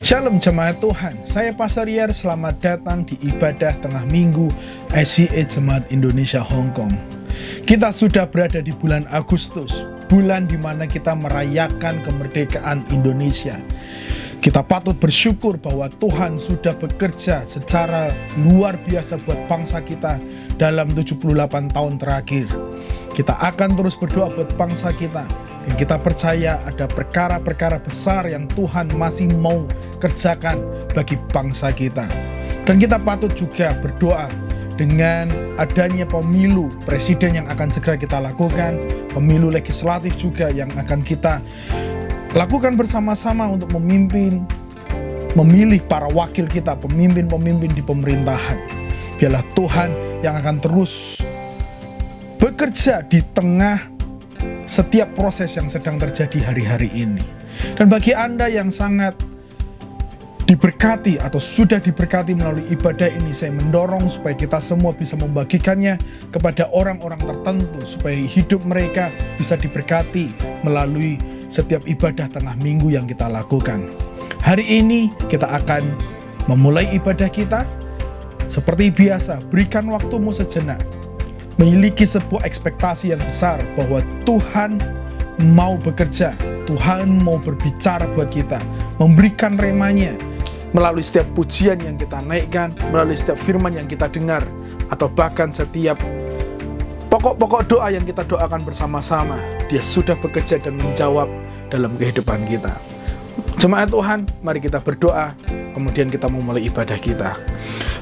Shalom jemaat Tuhan, saya Pastor Yar, selamat datang di ibadah tengah minggu ICA Jemaat Indonesia Hong Kong. Kita sudah berada di bulan Agustus, bulan di mana kita merayakan kemerdekaan Indonesia. Kita patut bersyukur bahwa Tuhan sudah bekerja secara luar biasa buat bangsa kita dalam 78 tahun terakhir. Kita akan terus berdoa buat bangsa kita. Dan kita percaya ada perkara-perkara besar yang Tuhan masih mau kerjakan bagi bangsa kita. Dan kita patut juga berdoa dengan adanya pemilu presiden yang akan segera kita lakukan, pemilu legislatif juga yang akan kita lakukan bersama-sama untuk memilih para wakil kita, pemimpin-pemimpin di pemerintahan. Biarlah Tuhan yang akan terus bekerja di tengah setiap proses yang sedang terjadi hari-hari ini. Dan bagi Anda yang sangat diberkati atau sudah diberkati melalui ibadah ini, saya mendorong supaya kita semua bisa membagikannya kepada orang-orang tertentu supaya hidup mereka bisa diberkati melalui setiap ibadah tengah minggu yang kita lakukan. Hari ini kita akan memulai ibadah kita. Seperti biasa, berikan waktumu sejenak, memiliki sebuah ekspektasi yang besar bahwa Tuhan mau bekerja, Tuhan mau berbicara buat kita, memberikan remanya melalui setiap pujian yang kita naikkan, melalui setiap firman yang kita dengar, atau bahkan setiap pokok-pokok doa yang kita doakan bersama-sama. Dia sudah bekerja dan menjawab dalam kehidupan kita. Jemaat Tuhan, mari kita berdoa, kemudian kita memulai ibadah kita.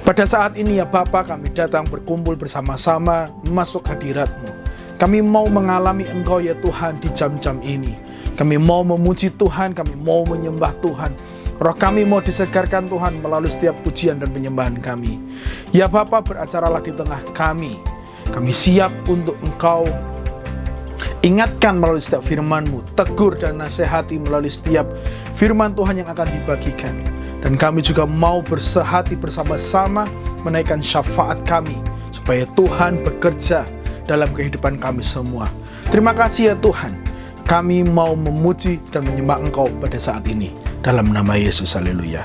Pada saat ini ya Bapa, kami datang berkumpul bersama-sama masuk hadirat-Mu. Kami mau mengalami Engkau ya Tuhan di jam-jam ini. Kami mau memuji Tuhan, kami mau menyembah Tuhan. Roh kami mau disegarkan Tuhan melalui setiap pujian dan penyembahan kami. Ya Bapa, beracaralah di tengah kami. Kami siap untuk Engkau ingatkan melalui setiap firman-Mu, tegur dan nasihati melalui setiap firman Tuhan yang akan dibagikan. Dan kami juga mau bersehati bersama-sama menaikkan syafaat kami supaya Tuhan bekerja dalam kehidupan kami semua. Terima kasih ya Tuhan. Kami mau memuji dan menyembah Engkau pada saat ini. Dalam nama Yesus, haleluya.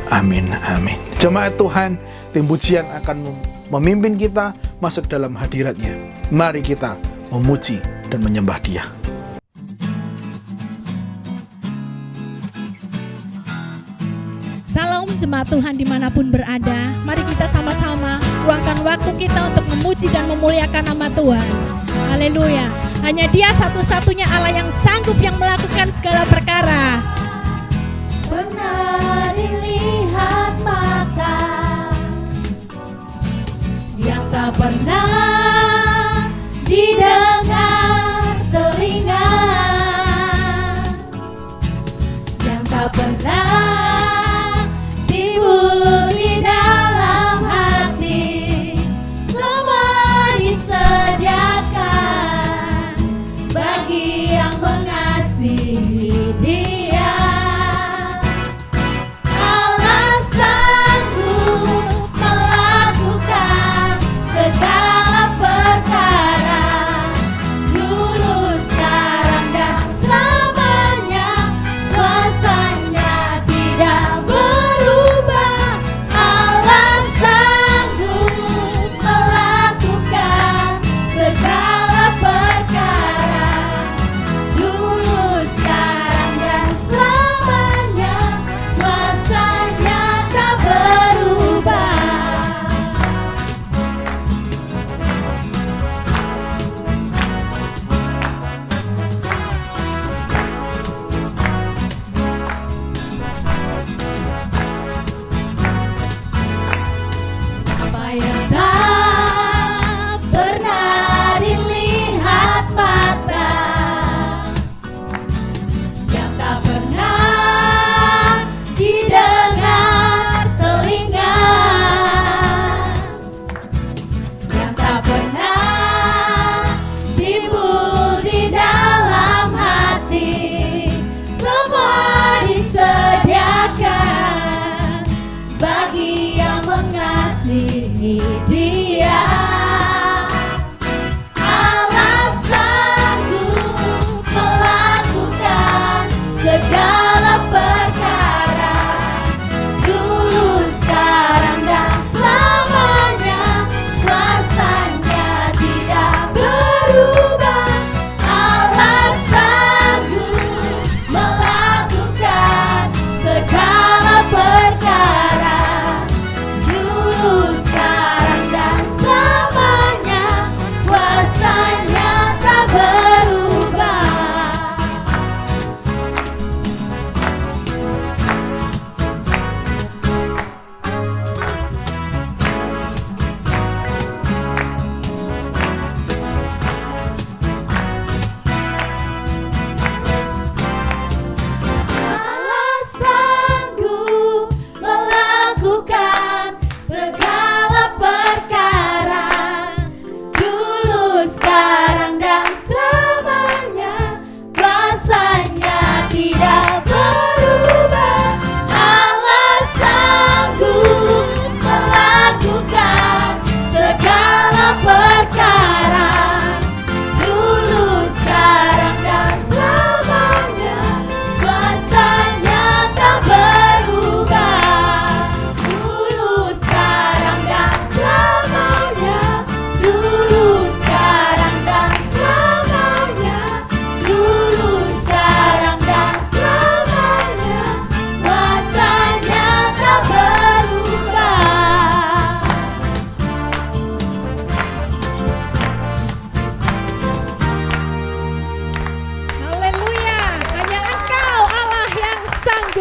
Amin, amin. Jemaat Tuhan, tim pujian akan memimpin kita masuk dalam hadirat-Nya. Mari kita memuji dan menyembah Dia. Salam jemaat Tuhan dimanapun berada. Mari kita sama-sama luangkan waktu kita untuk memuji dan memuliakan nama Tuhan. Haleluya. Hanya Dia satu-satunya Allah yang sanggup, yang melakukan segala perkara. Pernah dilihat mata yang tak pernah didengar telinga, yang tak pernah timbul di dalam hati. Semua disediakan bagi yang mengasihi Dia. Allah sanggup melakukan segala perkara.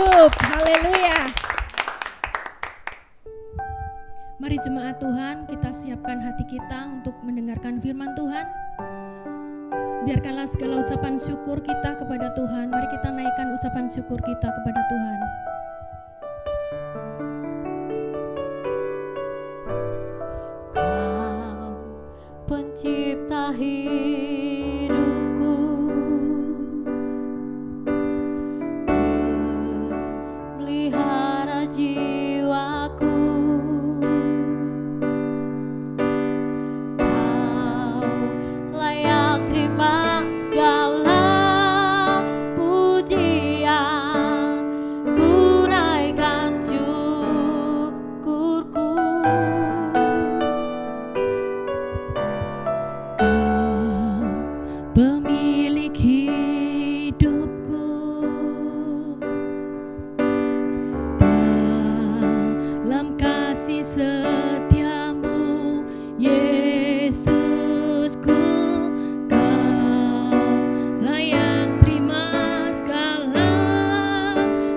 hidup. Haleluya. Mari jemaat Tuhan, kita siapkan hati kita untuk mendengarkan firman Tuhan. Biarkanlah segala ucapan syukur kita kepada Tuhan. Mari kita naikkan ucapan syukur kita kepada Tuhan. Kau pencipta hidupku, pelihara jiwaku. Kau layak terima segala pujian, ku naikkan syukurku. Kau pemilik hidupku, dalam kasih setiamu Yesusku, kau layak terima segala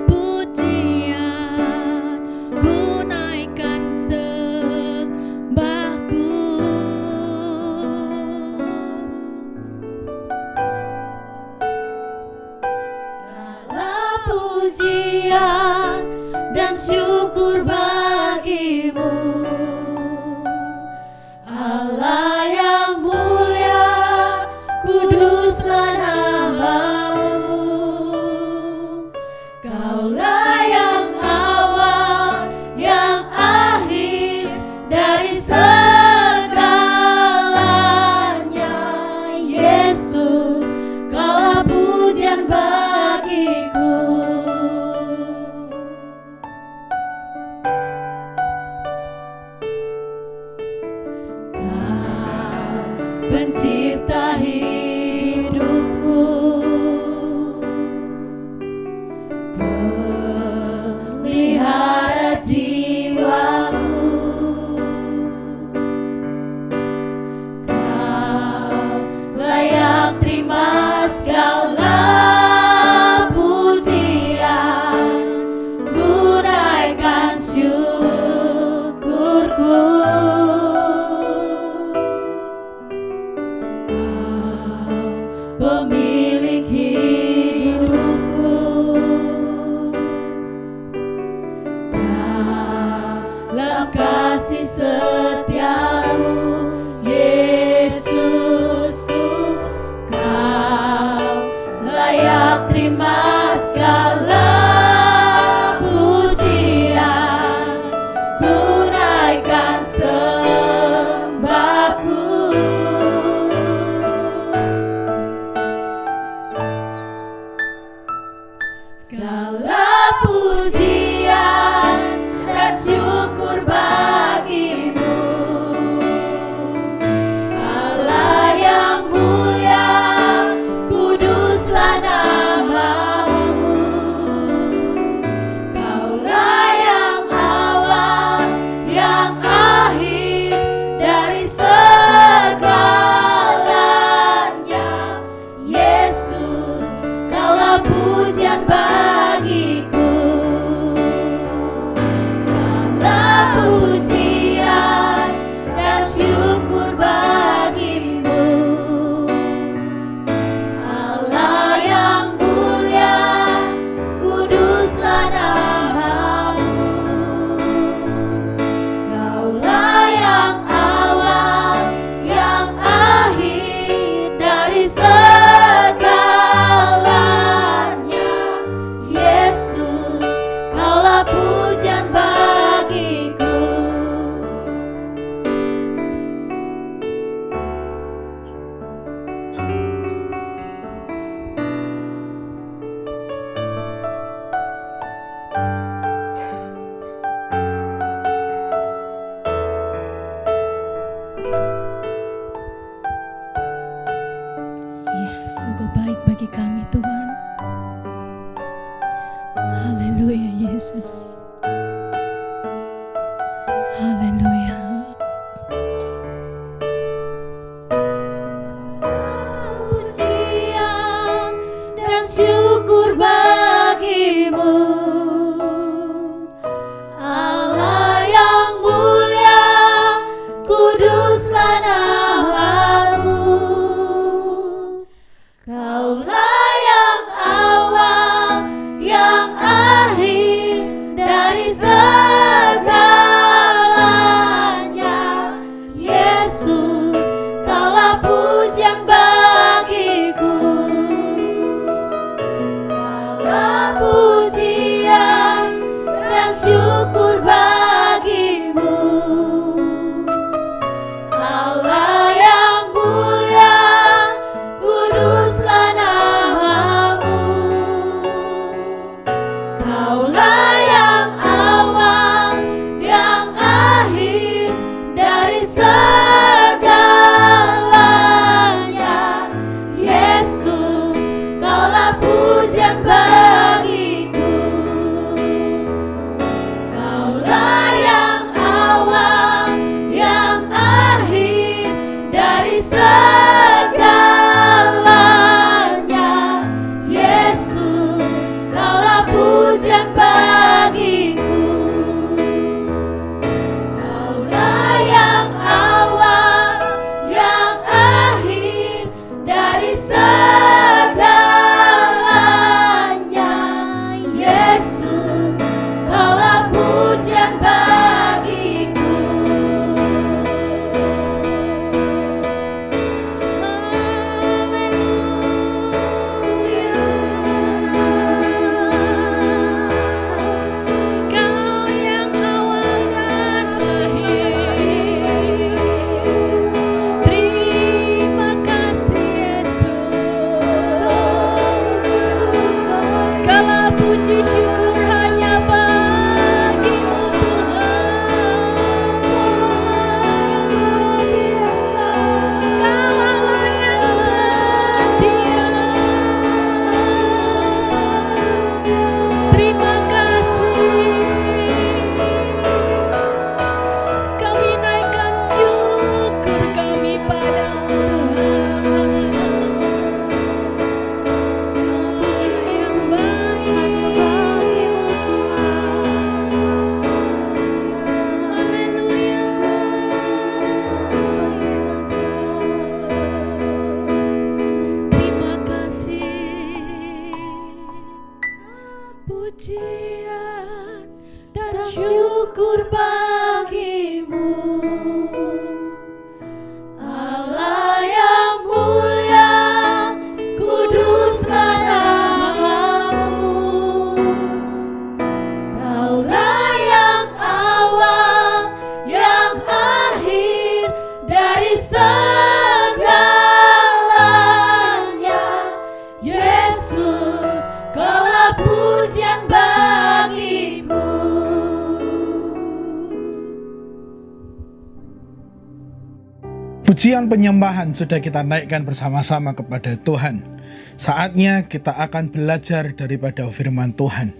pujian, ku naikkan sembahku. Segala pujian dan syukur bagimu, Allah yang mulia, kuduslah namamu. Kaulah yang awal, yang akhir dari segalanya. Yesus, kaulah pujian bagiku. Kau pencipta hidupku, pelihara jiwaku. Kau layak terima segala pujian, ku naikkan syukurku. Kau pemilik hidupku, dalam kasih setiamu Yesusku, kau layak terima segala pujian, ku naikkan sembahku. Segala pujian dan syukur bagimu, Allah yang mulia, kuduslah namamu. Kaulah yang awal, yang akhir dari segalanya. Yesus, kaulah pujian bagiku. Segala pujian dan syukur bagimu, Allah yang mulia, kuduslah namamu. Kaulah yang awal, yang akhir dari segalanya. Yesus, kaulah pujian bagiku. Yesus, Engkau baik bagi kami Tuhan. Haleluya Yesus. Haleluya. Pujian dan syukur bagimu, pujian dan dan syukur bagimu, Allah yang mulia, kuduslah namamu. Kaulah yang awal, yang akhir dari segalanya. Yesus, kaulah pujian bagiku. Pujian penyembahan sudah kita naikkan bersama-sama kepada Tuhan. Saatnya kita akan belajar daripada firman Tuhan.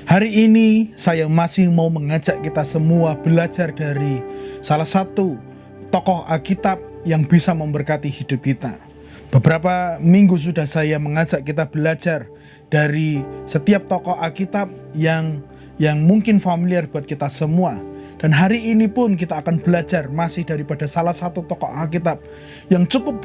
Hari ini saya masih mau mengajak kita semua belajar dari salah satu tokoh Alkitab yang bisa memberkati hidup kita. Beberapa minggu sudah saya mengajak kita belajar dari setiap tokoh Alkitab yang mungkin familiar buat kita semua. Dan hari ini pun kita akan belajar masih daripada salah satu tokoh Alkitab yang cukup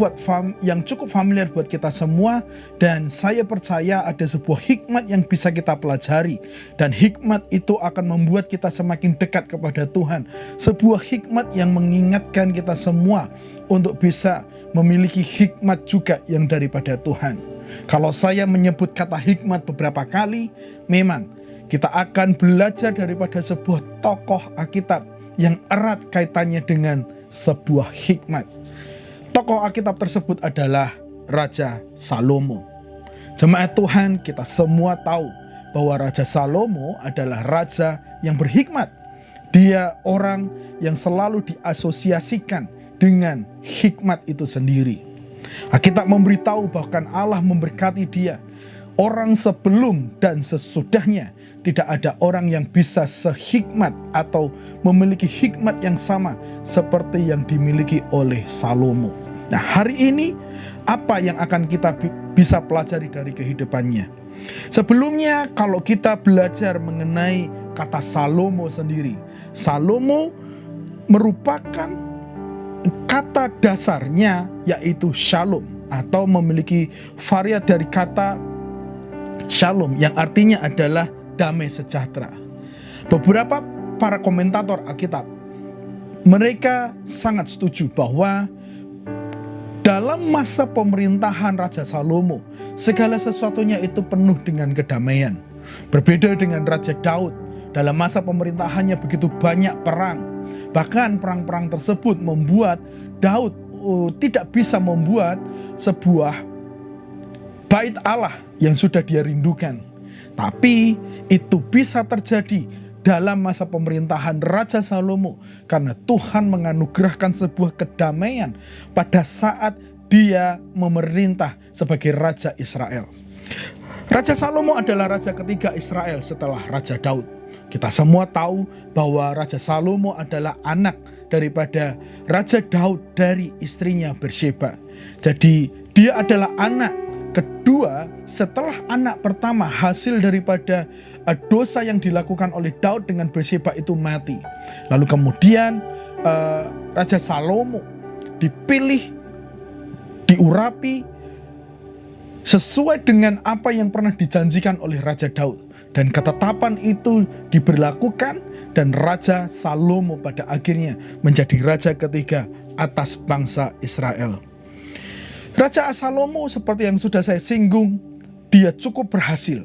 familiar buat kita semua, dan saya percaya ada sebuah hikmat yang bisa kita pelajari, dan hikmat itu akan membuat kita semakin dekat kepada Tuhan. Sebuah hikmat yang mengingatkan kita semua untuk bisa memiliki hikmat juga yang daripada Tuhan. Kalau saya menyebut kata hikmat beberapa kali, memang kita akan belajar daripada sebuah tokoh Alkitab yang erat kaitannya dengan sebuah hikmat. Tokoh Alkitab tersebut adalah Raja Salomo. Jemaat Tuhan, kita semua tahu bahwa Raja Salomo adalah raja yang berhikmat. Dia orang yang selalu diasosiasikan dengan hikmat itu sendiri. Alkitab memberitahu bahkan Allah memberkati dia. Orang sebelum dan sesudahnya tidak ada orang yang bisa sehikmat atau memiliki hikmat yang sama seperti yang dimiliki oleh Salomo. Nah, hari ini apa yang akan kita bisa pelajari dari kehidupannya? Sebelumnya, kalau kita belajar mengenai kata Salomo sendiri, Salomo merupakan kata dasarnya yaitu shalom, atau memiliki varian dari kata shalom yang artinya adalah damai sejahtera. Beberapa para komentator Alkitab, mereka sangat setuju bahwa dalam masa pemerintahan Raja Salomo, segala sesuatunya itu penuh dengan kedamaian. Berbeda dengan Raja Daud, dalam masa pemerintahannya begitu banyak perang. Bahkan perang-perang tersebut membuat Daud tidak bisa membuat sebuah bait Allah yang sudah dia rindukan. Tapi itu bisa terjadi dalam masa pemerintahan Raja Salomo karena Tuhan menganugerahkan sebuah kedamaian pada saat dia memerintah sebagai Raja Israel. Raja Salomo adalah raja ketiga Israel setelah Raja Daud. Kita semua tahu bahwa Raja Salomo adalah anak daripada Raja Daud dari istrinya Batsyeba. Jadi dia adalah anak kedua setelah anak pertama hasil daripada dosa yang dilakukan oleh Daud dengan Batsyeba itu mati. Lalu kemudian Raja Salomo dipilih, diurapi sesuai dengan apa yang pernah dijanjikan oleh Raja Daud. Dan ketetapan itu diberlakukan dan Raja Salomo pada akhirnya menjadi raja ketiga atas bangsa Israel. Raja Salomo seperti yang sudah saya singgung, dia cukup berhasil.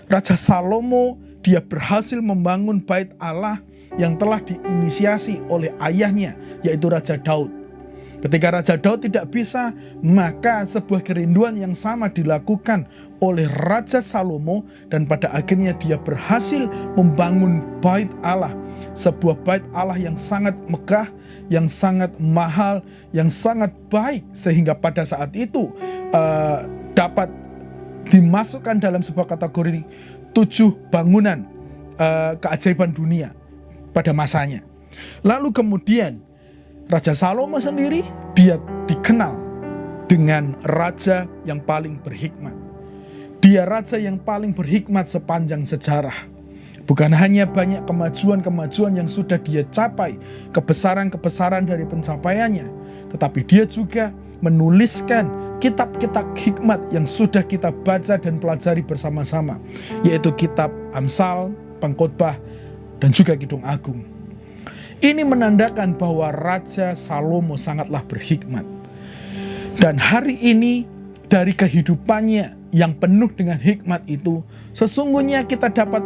Raja Salomo dia berhasil membangun bait Allah yang telah diinisiasi oleh ayahnya yaitu Raja Daud. Ketika Raja Daud tidak bisa, maka sebuah kerinduan yang sama dilakukan oleh Raja Salomo dan pada akhirnya dia berhasil membangun bait Allah. Sebuah bait Allah yang sangat megah, yang sangat mahal, yang sangat baik sehingga pada saat itu dapat dimasukkan dalam sebuah kategori 7 bangunan keajaiban dunia pada masanya. Lalu kemudian Raja Salomo sendiri dia dikenal dengan raja yang paling berhikmat. Dia raja yang paling berhikmat sepanjang sejarah. Bukan hanya banyak kemajuan-kemajuan yang sudah dia capai, kebesaran-kebesaran dari pencapaiannya, tetapi dia juga menuliskan kitab-kitab hikmat yang sudah kita baca dan pelajari bersama-sama, yaitu kitab Amsal, Pengkhotbah, dan juga Kidung Agung. Ini menandakan bahwa Raja Salomo sangatlah berhikmat. Dan hari ini dari kehidupannya yang penuh dengan hikmat itu, sesungguhnya kita dapat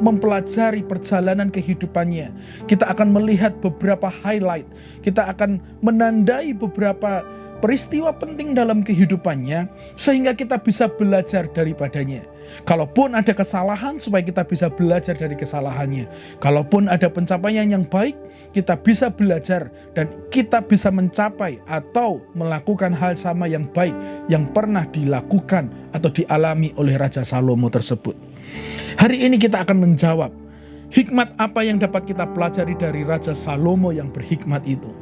mempelajari perjalanan kehidupannya. Kita akan melihat beberapa highlight, kita akan menandai beberapa peristiwa penting dalam kehidupannya, sehingga kita bisa belajar daripadanya. Kalaupun ada kesalahan, supaya kita bisa belajar dari kesalahannya. Kalaupun ada pencapaian yang baik, kita bisa belajar dan kita bisa mencapai atau melakukan hal sama yang baik yang pernah dilakukan atau dialami oleh Raja Salomo tersebut. Hari ini kita akan menjawab, hikmat apa yang dapat kita pelajari dari Raja Salomo yang berhikmat itu?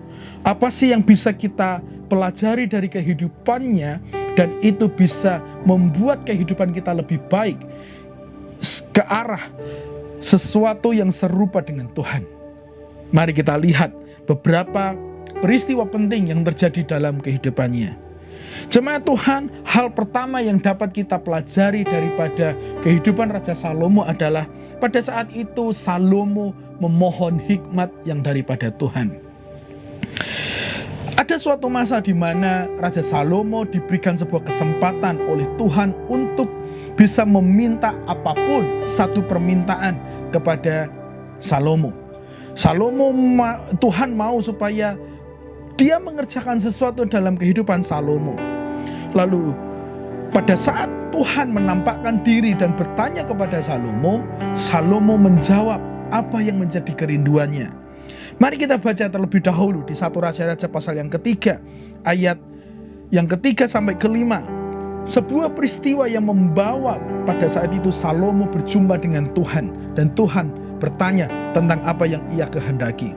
Apa sih yang bisa kita pelajari dari kehidupannya dan itu bisa membuat kehidupan kita lebih baik ke arah sesuatu yang serupa dengan Tuhan? Mari kita lihat beberapa peristiwa penting yang terjadi dalam kehidupannya. Jemaat Tuhan, hal pertama yang dapat kita pelajari daripada kehidupan Raja Salomo adalah pada saat itu Salomo memohon hikmat yang daripada Tuhan. Ada suatu masa di mana Raja Salomo diberikan sebuah kesempatan oleh Tuhan untuk bisa meminta apapun, satu permintaan kepada Salomo. Tuhan mau supaya dia mengerjakan sesuatu dalam kehidupan Salomo. Lalu pada saat Tuhan menampakkan diri dan bertanya kepada Salomo, Salomo menjawab apa yang menjadi kerinduannya. Mari kita baca terlebih dahulu di 1 Raja-Raja pasal yang ketiga, ayat yang ketiga sampai kelima. Sebuah peristiwa yang membawa pada saat itu Salomo berjumpa dengan Tuhan, dan Tuhan bertanya tentang apa yang ia kehendaki.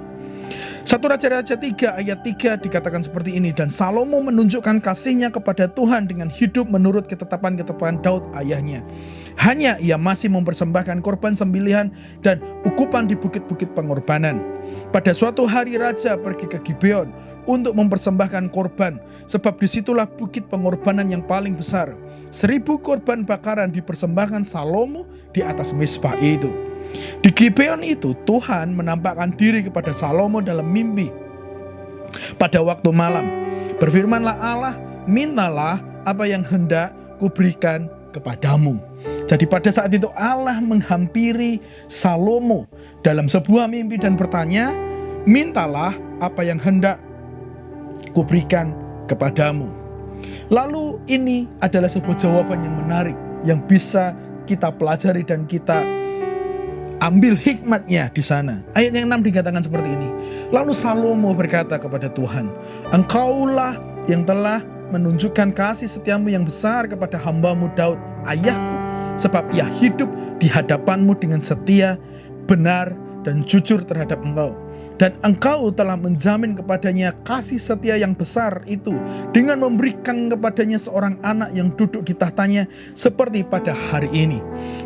1 Raja-Raja 3 ayat 3 dikatakan seperti ini, dan Salomo menunjukkan kasihnya kepada Tuhan dengan hidup menurut ketetapan-ketetapan Daud ayahnya. Hanya ia masih mempersembahkan korban sembelihan dan ukupan di bukit-bukit pengorbanan. Pada suatu hari raja pergi ke Gibeon untuk mempersembahkan korban, sebab disitulah bukit pengorbanan yang paling besar. 1000 korban bakaran dipersembahkan Salomo di atas mezbah itu. Di Gibeon itu Tuhan menampakkan diri kepada Salomo dalam mimpi pada waktu malam. Berfirmanlah Allah, mintalah apa yang hendak kuberikan kepadamu. Jadi pada saat itu Allah menghampiri Salomo dalam sebuah mimpi dan bertanya, mintalah apa yang hendak kuberikan kepadamu. Lalu ini adalah sebuah jawaban yang menarik yang bisa kita pelajari dan kita ambil hikmatnya di sana. Ayat yang 6 dikatakan seperti ini. Lalu Salomo berkata kepada Tuhan, Engkaulah yang telah menunjukkan kasih setiamu yang besar kepada hambamu Daud ayahku, sebab ia hidup di hadapanmu dengan setia, benar, dan jujur terhadap engkau. Dan engkau telah menjamin kepadanya kasih setia yang besar itu dengan memberikan kepadanya seorang anak yang duduk di tahtanya seperti pada hari ini.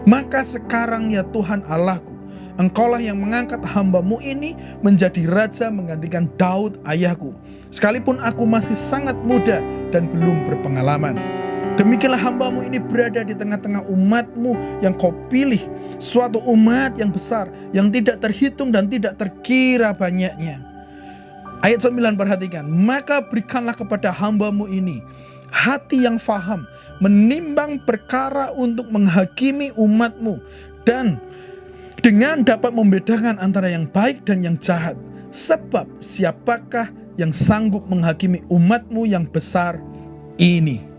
Maka sekarang ya Tuhan Allahku, engkaulah yang mengangkat hambamu ini menjadi raja menggantikan Daud ayahku, sekalipun aku masih sangat muda dan belum berpengalaman. Demikianlah hambamu ini berada di tengah-tengah umatmu yang kau pilih, suatu umat yang besar, yang tidak terhitung dan tidak terkira banyaknya. Ayat 9 perhatikan, maka berikanlah kepada hambamu ini hati yang faham, menimbang perkara untuk menghakimi umatmu, dan dengan dapat membedakan antara yang baik dan yang jahat. Sebab siapakah yang sanggup menghakimi umatmu yang besar ini?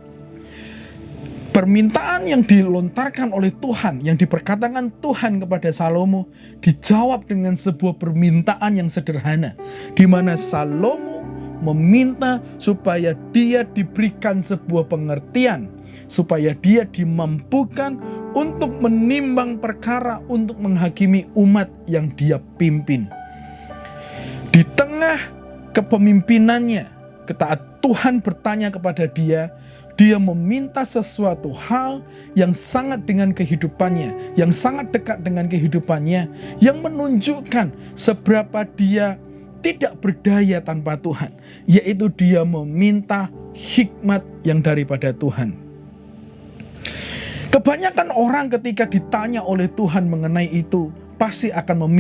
Permintaan yang dilontarkan oleh Tuhan, yang diperkatakan Tuhan kepada Salomo, dijawab dengan sebuah permintaan yang sederhana, di mana Salomo meminta supaya dia diberikan sebuah pengertian, supaya dia dimampukan untuk menimbang perkara untuk menghakimi umat yang dia pimpin. Di tengah kepemimpinannya, ketika Tuhan bertanya kepada dia meminta sesuatu hal yang sangat dengan kehidupannya, yang sangat dekat dengan kehidupannya, yang menunjukkan seberapa dia tidak berdaya tanpa Tuhan, yaitu dia meminta hikmat yang daripada Tuhan. Kebanyakan orang ketika ditanya oleh Tuhan mengenai itu pasti akan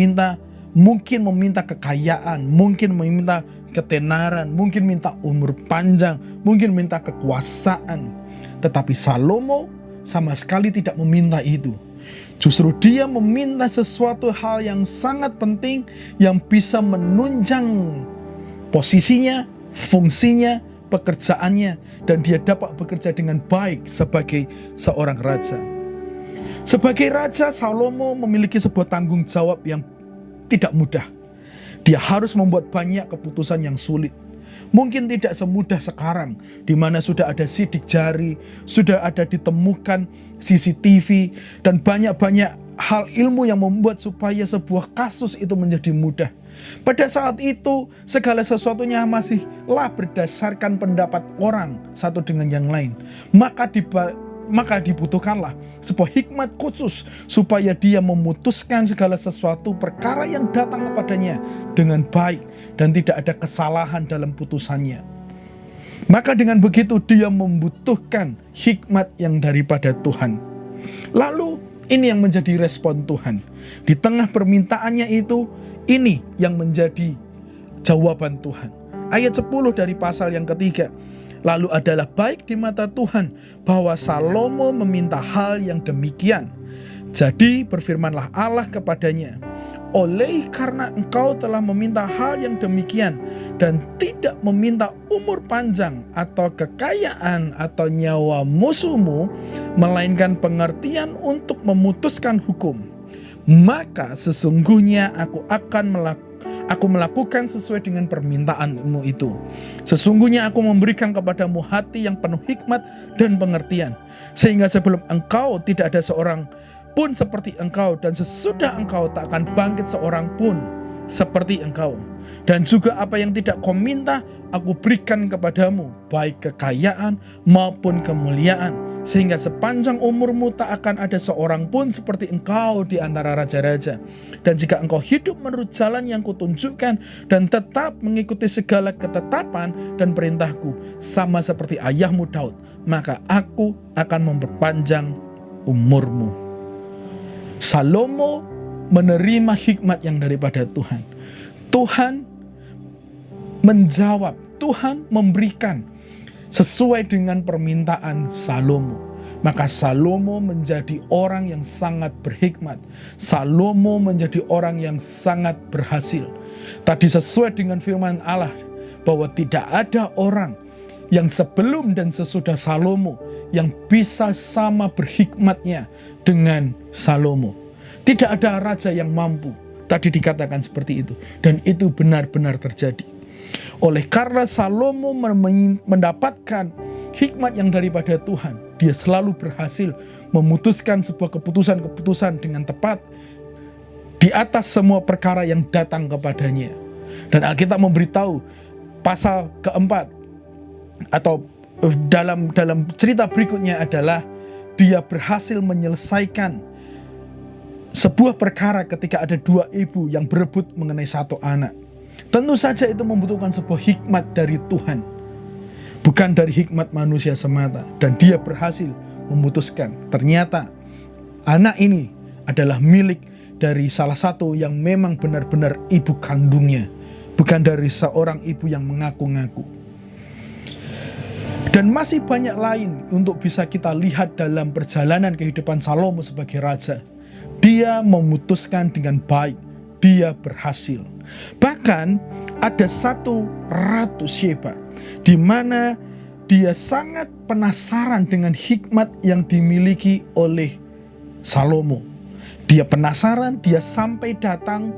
mungkin meminta kekayaan, mungkin meminta ketenaran, mungkin minta umur panjang, mungkin minta kekuasaan. Tetapi Salomo sama sekali tidak meminta itu. Justru dia meminta sesuatu hal yang sangat penting yang bisa menunjang posisinya, fungsinya, pekerjaannya, dan dia dapat bekerja dengan baik sebagai seorang raja. Sebagai raja, Salomo memiliki sebuah tanggung jawab yang tidak mudah. Dia harus membuat banyak keputusan yang sulit. Mungkin tidak semudah sekarang, di mana sudah ada sidik jari, sudah ada ditemukan CCTV, dan banyak-banyak hal ilmu yang membuat supaya sebuah kasus itu menjadi mudah. Pada saat itu, segala sesuatunya masihlah berdasarkan pendapat orang satu dengan yang lain. Maka dibutuhkanlah sebuah hikmat khusus supaya dia memutuskan segala sesuatu perkara yang datang kepadanya dengan baik dan tidak ada kesalahan dalam putusannya. Maka dengan begitu dia membutuhkan hikmat yang daripada Tuhan. Lalu ini yang menjadi respon Tuhan. Di tengah permintaannya itu, ini yang menjadi jawaban Tuhan. Ayat 10 dari pasal yang ketiga. Lalu adalah baik di mata Tuhan bahwa Salomo meminta hal yang demikian. Jadi berfirmanlah Allah kepadanya, oleh karena engkau telah meminta hal yang demikian dan tidak meminta umur panjang atau kekayaan atau nyawa musuhmu, melainkan pengertian untuk memutuskan hukum, maka sesungguhnya aku melakukan sesuai dengan permintaanmu itu. Sesungguhnya aku memberikan kepadamu hati yang penuh hikmat dan pengertian, sehingga sebelum engkau tidak ada seorang pun seperti engkau, dan sesudah engkau tak akan bangkit seorang pun seperti engkau. Dan juga apa yang tidak kau minta, aku berikan kepadamu, baik kekayaan maupun kemuliaan, sehingga sepanjang umurmu tak akan ada seorang pun seperti engkau di antara raja-raja. Dan jika engkau hidup menurut jalan yang kutunjukkan dan tetap mengikuti segala ketetapan dan perintahku, sama seperti ayahmu Daud, maka aku akan memperpanjang umurmu. Salomo menerima hikmat yang daripada Tuhan. Tuhan menjawab, Tuhan memberikan sesuai dengan permintaan Salomo. Maka Salomo menjadi orang yang sangat berhikmat. Salomo menjadi orang yang sangat berhasil. Tadi sesuai dengan firman Allah bahwa tidak ada orang yang sebelum dan sesudah Salomo yang bisa sama berhikmatnya dengan Salomo. Tidak ada raja yang mampu. Tadi dikatakan seperti itu. Dan itu benar-benar terjadi. Oleh karena Salomo mendapatkan hikmat yang daripada Tuhan, dia selalu berhasil memutuskan sebuah keputusan-keputusan dengan tepat di atas semua perkara yang datang kepadanya. Dan Alkitab memberitahu pasal keempat atau dalam cerita berikutnya adalah dia berhasil menyelesaikan sebuah perkara ketika ada dua ibu yang berebut mengenai satu anak. Tentu saja itu membutuhkan sebuah hikmat dari Tuhan, bukan dari hikmat manusia semata. Dan dia berhasil memutuskan, ternyata anak ini adalah milik dari salah satu yang memang benar-benar ibu kandungnya, bukan dari seorang ibu yang mengaku-ngaku. Dan masih banyak lain untuk bisa kita lihat dalam perjalanan kehidupan Salomo sebagai raja. Dia memutuskan dengan baik, dia berhasil. Bahkan ada satu ratu Sheba di mana dia sangat penasaran dengan hikmat yang dimiliki oleh Salomo. Dia penasaran, dia sampai datang,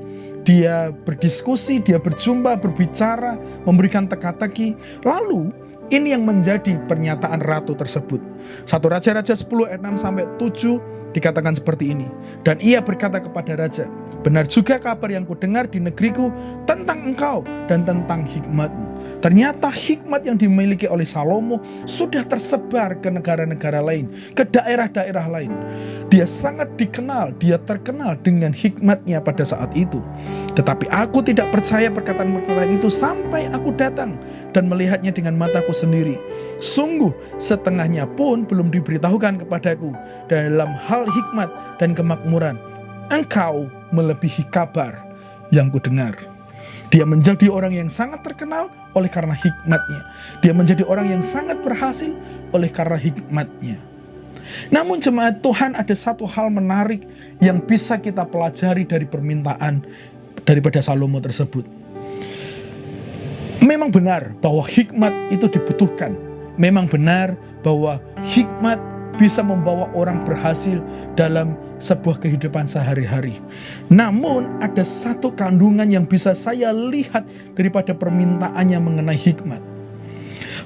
dia berdiskusi, dia berjumpa, berbicara, memberikan teka-teki. Lalu ini yang menjadi pernyataan ratu tersebut. 1 Raja-Raja 10 ayat 6 sampai 7 dikatakan seperti ini. Dan ia berkata kepada raja, benar juga kabar yang kudengar di negeriku tentang engkau dan tentang hikmatmu. Ternyata hikmat yang dimiliki oleh Salomo sudah tersebar ke negara-negara lain, ke daerah-daerah lain. Dia sangat dikenal, dia terkenal dengan hikmatnya pada saat itu. Tetapi aku tidak percaya perkataan-perkataan itu sampai aku datang dan melihatnya dengan mataku sendiri. Sungguh setengahnya pun belum diberitahukan kepadaku dalam hal hikmat dan kemakmuran. Engkau melebihi kabar yang kudengar. Dia menjadi orang yang sangat terkenal oleh karena hikmatnya. Dia menjadi orang yang sangat berhasil oleh karena hikmatnya. Namun jemaat Tuhan, ada satu hal menarik yang bisa kita pelajari dari permintaan daripada Salomo tersebut. Memang benar bahwa hikmat itu dibutuhkan. Memang benar bahwa hikmat bisa membawa orang berhasil dalam sebuah kehidupan sehari-hari. Namun ada satu kandungan yang bisa saya lihat daripada permintaannya mengenai hikmat.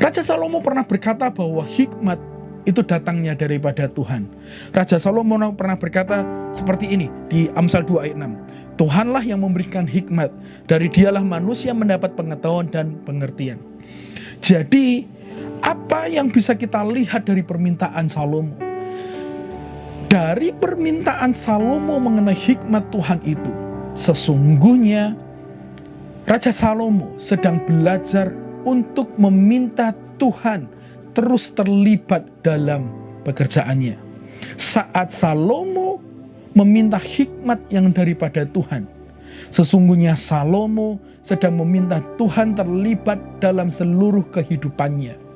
Raja Salomo pernah berkata bahwa hikmat itu datangnya daripada Tuhan. Raja Salomo pernah berkata seperti ini di Amsal 2 ayat 6. Tuhanlah yang memberikan hikmat, dari dialah manusia mendapat pengetahuan dan pengertian. Jadi apa yang bisa kita lihat dari permintaan Salomo? Dari permintaan Salomo mengenai hikmat Tuhan itu, sesungguhnya Raja Salomo sedang belajar untuk meminta Tuhan terus terlibat dalam pekerjaannya. Saat Salomo meminta hikmat yang daripada Tuhan, sesungguhnya Salomo sedang meminta Tuhan terlibat dalam seluruh kehidupannya.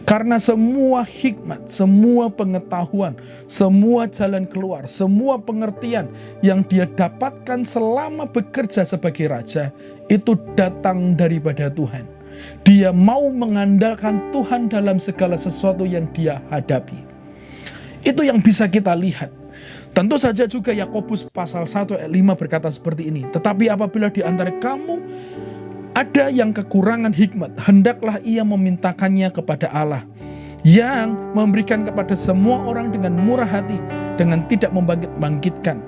Karena semua hikmat, semua pengetahuan, semua jalan keluar, semua pengertian yang dia dapatkan selama bekerja sebagai raja, itu datang daripada Tuhan. Dia mau mengandalkan Tuhan dalam segala sesuatu yang dia hadapi. Itu yang bisa kita lihat. Tentu saja juga Yakobus pasal 1 ayat 5 berkata seperti ini. Tetapi apabila di antara kamu ada yang kekurangan hikmat, hendaklah ia memintakannya kepada Allah, yang memberikan kepada semua orang dengan murah hati, dengan tidak membangkit-bangkitkan.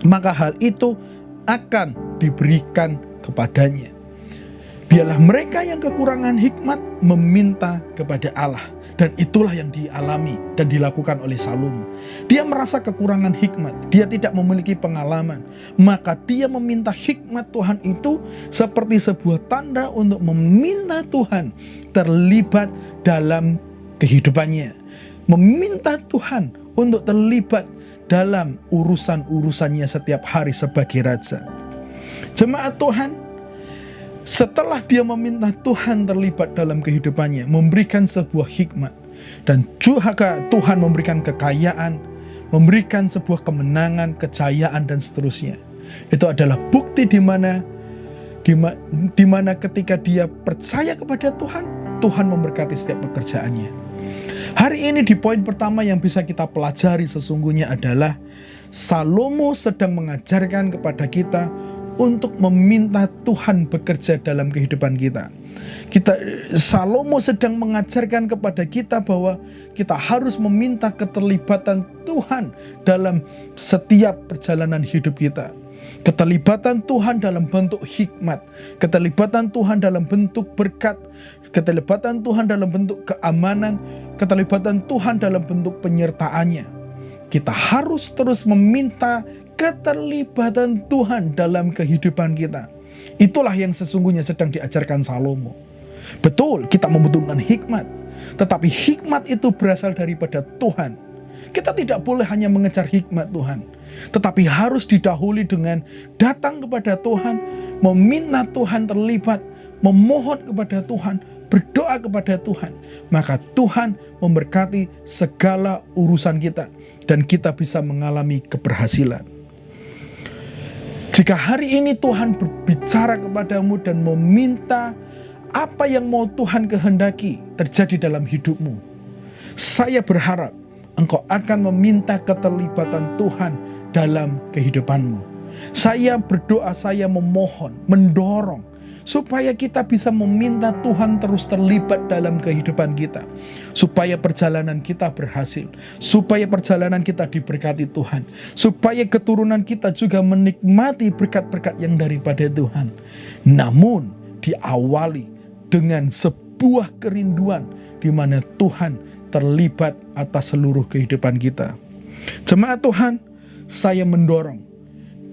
Maka hal itu akan diberikan kepadanya. Biarlah mereka yang kekurangan hikmat meminta kepada Allah. Dan itulah yang dialami dan dilakukan oleh Salomo. Dia merasa kekurangan hikmat, dia tidak memiliki pengalaman. Maka dia meminta hikmat Tuhan itu seperti sebuah tanda untuk meminta Tuhan terlibat dalam kehidupannya. Meminta Tuhan untuk terlibat dalam urusan-urusannya setiap hari sebagai raja. Jemaat Tuhan, setelah dia meminta Tuhan terlibat dalam kehidupannya, memberikan sebuah hikmat, dan juga Tuhan memberikan kekayaan, memberikan sebuah kemenangan, kejayaan, dan seterusnya. Itu adalah bukti di mana ketika dia percaya kepada Tuhan, Tuhan memberkati setiap pekerjaannya. Hari ini di poin pertama yang bisa kita pelajari sesungguhnya adalah Salomo sedang mengajarkan kepada kita untuk meminta Tuhan bekerja dalam kehidupan kita. Salomo sedang mengajarkan kepada kita bahwa kita harus meminta keterlibatan Tuhan dalam setiap perjalanan hidup kita. Keterlibatan Tuhan dalam bentuk hikmat, keterlibatan Tuhan dalam bentuk berkat, keterlibatan Tuhan dalam bentuk keamanan, keterlibatan Tuhan dalam bentuk penyertaannya. Kita harus terus meminta keterlibatan Tuhan dalam kehidupan kita. Itulah yang sesungguhnya sedang diajarkan Salomo. Betul, kita membutuhkan hikmat, tetapi hikmat itu berasal daripada Tuhan. Kita tidak boleh hanya mengejar hikmat Tuhan, tetapi harus didahului dengan datang kepada Tuhan, meminta Tuhan terlibat, memohon kepada Tuhan, berdoa kepada Tuhan. Maka Tuhan memberkati segala urusan kita, dan kita bisa mengalami keberhasilan. Jika hari ini Tuhan berbicara kepadamu dan meminta apa yang mau Tuhan kehendaki terjadi dalam hidupmu, saya berharap engkau akan meminta keterlibatan Tuhan dalam kehidupanmu. Saya berdoa, saya memohon, mendorong supaya kita bisa meminta Tuhan terus terlibat dalam kehidupan kita, supaya perjalanan kita berhasil, supaya perjalanan kita diberkati Tuhan, supaya keturunan kita juga menikmati berkat-berkat yang daripada Tuhan. Namun diawali dengan sebuah kerinduan di mana Tuhan terlibat atas seluruh kehidupan kita. Jemaat Tuhan, saya mendorong,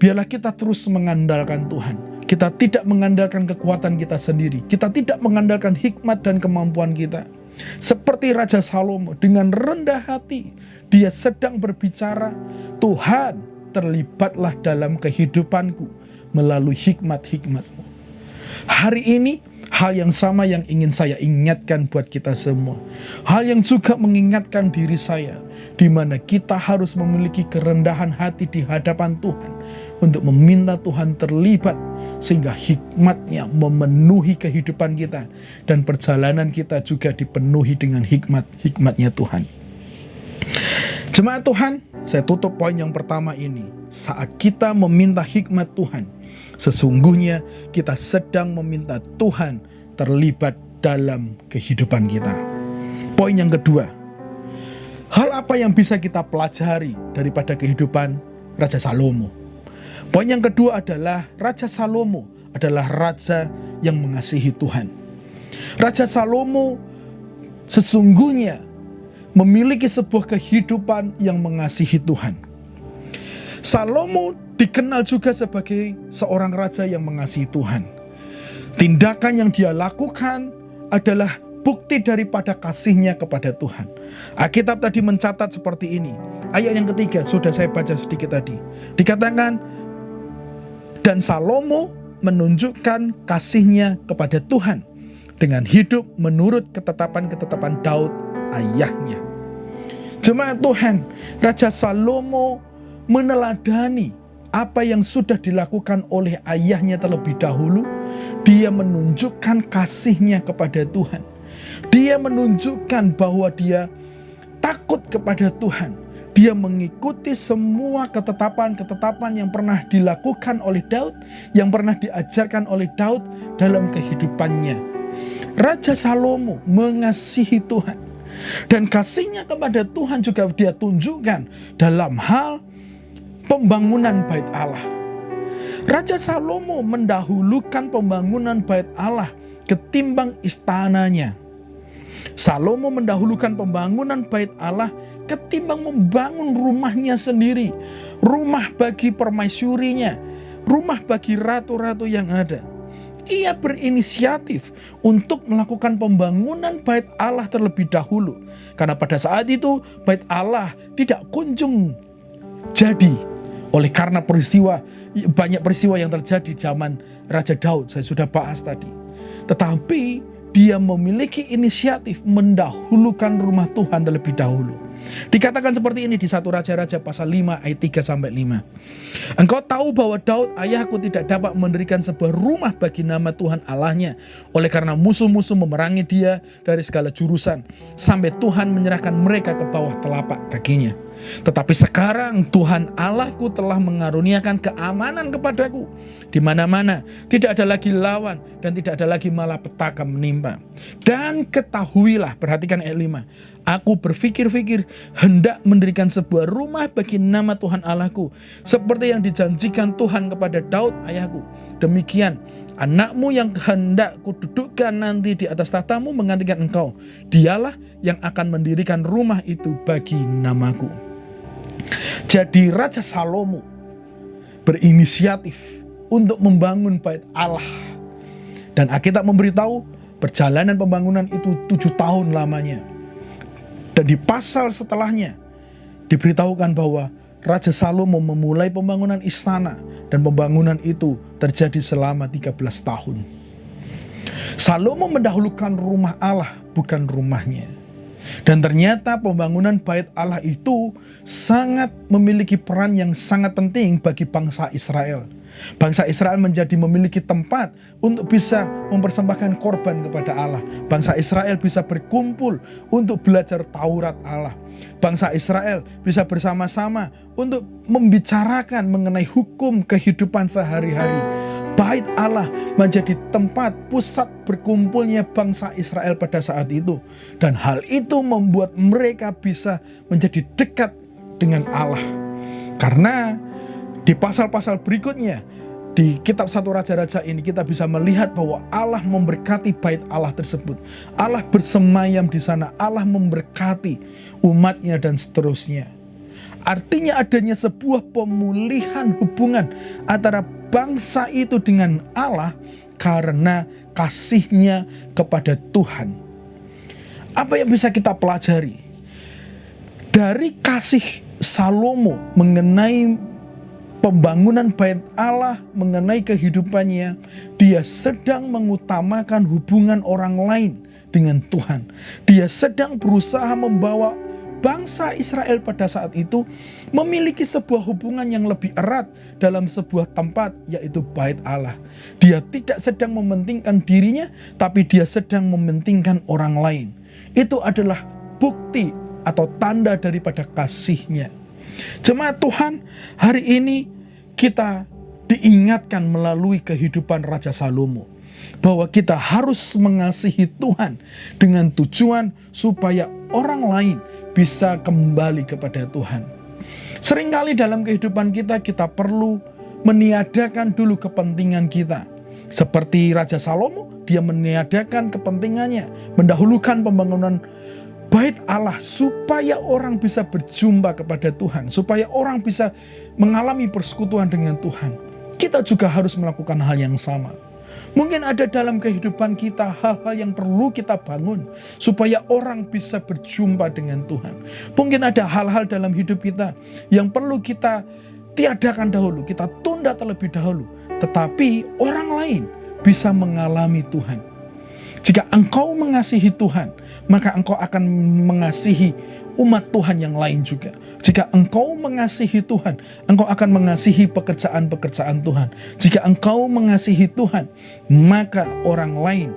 biarlah kita terus mengandalkan Tuhan. Kita tidak mengandalkan kekuatan kita sendiri. Kita tidak mengandalkan hikmat dan kemampuan kita. Seperti Raja Salomo, dengan rendah hati dia sedang berbicara, Tuhan, terlibatlah dalam kehidupanku melalui hikmat-hikmat-Mu. Hari ini hal yang sama yang ingin saya ingatkan buat kita semua. Hal yang juga mengingatkan diri saya, di mana kita harus memiliki kerendahan hati di hadapan Tuhan untuk meminta Tuhan terlibat sehingga hikmat-Nya memenuhi kehidupan kita dan perjalanan kita juga dipenuhi dengan hikmat-hikmat-Nya Tuhan. Jemaat Tuhan, saya tutup poin yang pertama ini. Saat kita meminta hikmat Tuhan, sesungguhnya kita sedang meminta Tuhan terlibat dalam kehidupan kita. Poin yang kedua, hal apa yang bisa kita pelajari daripada kehidupan Raja Salomo? Poin yang kedua adalah Raja Salomo adalah raja yang mengasihi Tuhan. Raja Salomo sesungguhnya memiliki sebuah kehidupan yang mengasihi Tuhan. Salomo dikenal juga sebagai seorang raja yang mengasihi Tuhan. Tindakan yang dia lakukan adalah bukti daripada kasihnya kepada Tuhan. Alkitab tadi mencatat seperti ini. Ayat yang ketiga sudah saya baca sedikit tadi. Dikatakan, dan Salomo menunjukkan kasihnya kepada Tuhan dengan hidup menurut ketetapan-ketetapan Daud ayahnya. Jemaat Tuhan, Raja Salomo meneladani apa yang sudah dilakukan oleh ayahnya terlebih dahulu. Dia menunjukkan kasihnya kepada Tuhan. Dia menunjukkan bahwa dia takut kepada Tuhan. Dia mengikuti semua ketetapan-ketetapan yang pernah dilakukan oleh Daud, yang pernah diajarkan oleh Daud dalam kehidupannya. Raja Salomo mengasihi Tuhan. Dan kasihnya kepada Tuhan juga dia tunjukkan dalam hal pembangunan bait Allah. Raja Salomo mendahulukan pembangunan bait Allah ketimbang istananya. Salomo mendahulukan pembangunan bait Allah ketimbang membangun rumahnya sendiri, rumah bagi permaisurinya, rumah bagi ratu-ratu yang ada. Ia berinisiatif untuk melakukan pembangunan bait Allah terlebih dahulu, karena pada saat itu bait Allah tidak kunjung jadi oleh karena banyak peristiwa yang terjadi zaman Raja Daud, saya sudah bahas tadi. Tetapi dia memiliki inisiatif mendahulukan rumah Tuhan terlebih dahulu. Dikatakan seperti ini di 1 Raja-Raja pasal 5 ayat 3-5. Engkau tahu bahwa Daud ayahku tidak dapat mendirikan sebuah rumah bagi nama Tuhan Allahnya, oleh karena musuh-musuh memerangi dia dari segala jurusan, sampai Tuhan menyerahkan mereka ke bawah telapak kakinya. Tetapi sekarang Tuhan Allahku telah mengaruniakan keamanan kepadaku di mana-mana, tidak ada lagi lawan dan tidak ada lagi malapetaka menimpa. Dan ketahuilah, perhatikan ayat 5, aku berfikir-fikir hendak mendirikan sebuah rumah bagi nama Tuhan Allahku, seperti yang dijanjikan Tuhan kepada Daud ayahku. Demikian anakmu yang hendak kududukkan nanti di atas tahtamu menggantikan engkau, dialah yang akan mendirikan rumah itu bagi namaku. Jadi Raja Salomo berinisiatif untuk membangun bait Allah. Dan Alkitab memberitahu perjalanan pembangunan itu 7 tahun lamanya. Dan di pasal setelahnya diberitahukan bahwa Raja Salomo memulai pembangunan istana, dan pembangunan itu terjadi selama 13 tahun. Salomo mendahulukan rumah Allah, bukan rumahnya. Dan ternyata pembangunan bait Allah itu sangat memiliki peran yang sangat penting bagi bangsa Israel. Bangsa Israel menjadi memiliki tempat untuk bisa mempersembahkan korban kepada Allah. Bangsa Israel bisa berkumpul untuk belajar Taurat Allah. Bangsa Israel bisa bersama-sama untuk membicarakan mengenai hukum kehidupan sehari-hari. Bait Allah menjadi tempat pusat berkumpulnya bangsa Israel pada saat itu. Dan hal itu membuat mereka bisa menjadi dekat dengan Allah. Karena di pasal-pasal berikutnya di kitab 1 Raja-Raja ini kita bisa melihat bahwa Allah memberkati bait Allah tersebut. Allah bersemayam di sana, Allah memberkati umatnya dan seterusnya. Artinya adanya sebuah pemulihan hubungan antara bangsa itu dengan Allah karena kasihnya kepada Tuhan. Apa yang bisa kita pelajari dari kasih Salomo mengenai pembangunan bait Allah, mengenai kehidupannya? Dia sedang mengutamakan hubungan orang lain dengan Tuhan. Dia sedang berusaha membawa bangsa Israel pada saat itu memiliki sebuah hubungan yang lebih erat dalam sebuah tempat, yaitu bait Allah. Dia tidak sedang mementingkan dirinya, tapi dia sedang mementingkan orang lain. Itu adalah bukti atau tanda daripada kasihnya. Jemaat Tuhan, hari ini kita diingatkan melalui kehidupan Raja Salomo bahwa kita harus mengasihi Tuhan dengan tujuan supaya orang lain bisa kembali kepada Tuhan. Seringkali dalam kehidupan kita perlu meniadakan dulu kepentingan kita. Seperti Raja Salomo, dia meniadakan kepentingannya, mendahulukan pembangunan bait Allah supaya orang bisa berjumpa kepada Tuhan, supaya orang bisa mengalami persekutuan dengan Tuhan. Kita juga harus melakukan hal yang sama. Mungkin ada dalam kehidupan kita hal-hal yang perlu kita bangun supaya orang bisa berjumpa dengan Tuhan. Mungkin ada hal-hal dalam hidup kita yang perlu kita tiadakan dahulu, kita tunda terlebih dahulu, tetapi orang lain bisa mengalami Tuhan. Jika engkau mengasihi Tuhan, maka engkau akan mengasihi umat Tuhan yang lain juga. Jika engkau mengasihi Tuhan, engkau akan mengasihi pekerjaan-pekerjaan Tuhan. Jika engkau mengasihi Tuhan, maka orang lain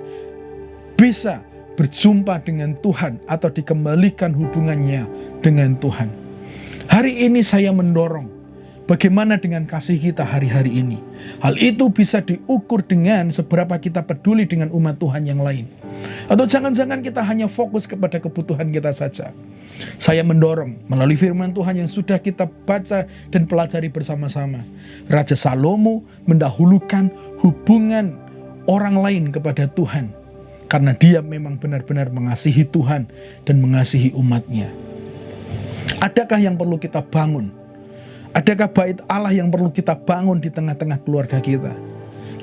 bisa berjumpa dengan Tuhan atau dikembalikan hubungannya dengan Tuhan. Hari ini saya mendorong, bagaimana dengan kasih kita hari-hari ini? Hal itu bisa diukur dengan seberapa kita peduli dengan umat Tuhan yang lain. Atau jangan-jangan kita hanya fokus kepada kebutuhan kita saja. Saya mendorong melalui firman Tuhan yang sudah kita baca dan pelajari bersama-sama. Raja Salomo mendahulukan hubungan orang lain kepada Tuhan karena dia memang benar-benar mengasihi Tuhan dan mengasihi umatnya. Adakah yang perlu kita bangun? Adakah bait Allah yang perlu kita bangun di tengah-tengah keluarga kita?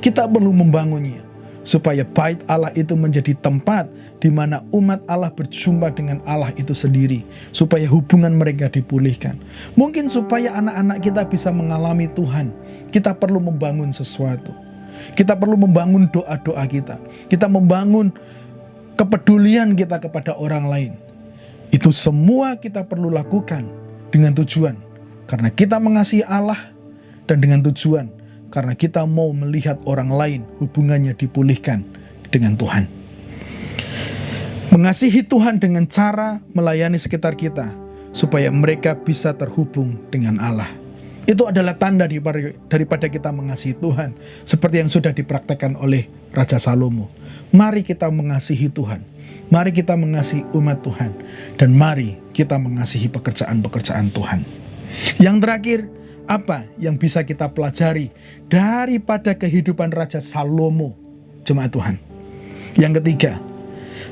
Kita perlu membangunnya supaya bait Allah itu menjadi tempat di mana umat Allah berjumpa dengan Allah itu sendiri, supaya hubungan mereka dipulihkan. Mungkin supaya anak-anak kita bisa mengalami Tuhan, kita perlu membangun sesuatu. Kita perlu membangun doa-doa kita. Kita membangun kepedulian kita kepada orang lain. Itu semua kita perlu lakukan dengan tujuan karena kita mengasihi Allah, dan dengan tujuan karena kita mau melihat orang lain hubungannya dipulihkan dengan Tuhan. Mengasihi Tuhan dengan cara melayani sekitar kita supaya mereka bisa terhubung dengan Allah. Itu adalah tanda daripada kita mengasihi Tuhan, seperti yang sudah dipraktekkan oleh Raja Salomo. Mari kita mengasihi Tuhan, mari kita mengasihi umat Tuhan, dan mari kita mengasihi pekerjaan-pekerjaan Tuhan. Yang terakhir, apa yang bisa kita pelajari daripada kehidupan Raja Salomo, jemaat Tuhan? Yang ketiga,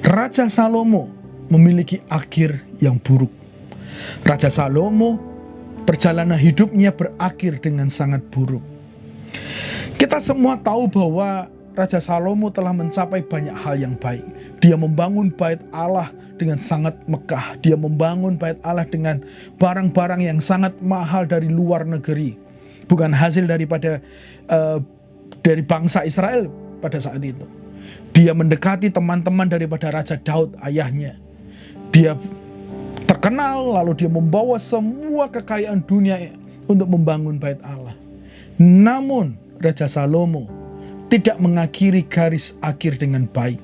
Raja Salomo memiliki akhir yang buruk. Raja Salomo, perjalanan hidupnya berakhir dengan sangat buruk. Kita semua tahu bahwa Raja Salomo telah mencapai banyak hal yang baik. Dia membangun bait Allah dengan sangat megah. Dia membangun bait Allah dengan barang-barang yang sangat mahal dari luar negeri. Bukan hasil daripada dari bangsa Israel pada saat itu. Dia mendekati teman-teman daripada Raja Daud, ayahnya. Dia terkenal, lalu dia membawa semua kekayaan dunia untuk membangun bait Allah. Namun Raja Salomo tidak mengakhiri garis akhir dengan baik.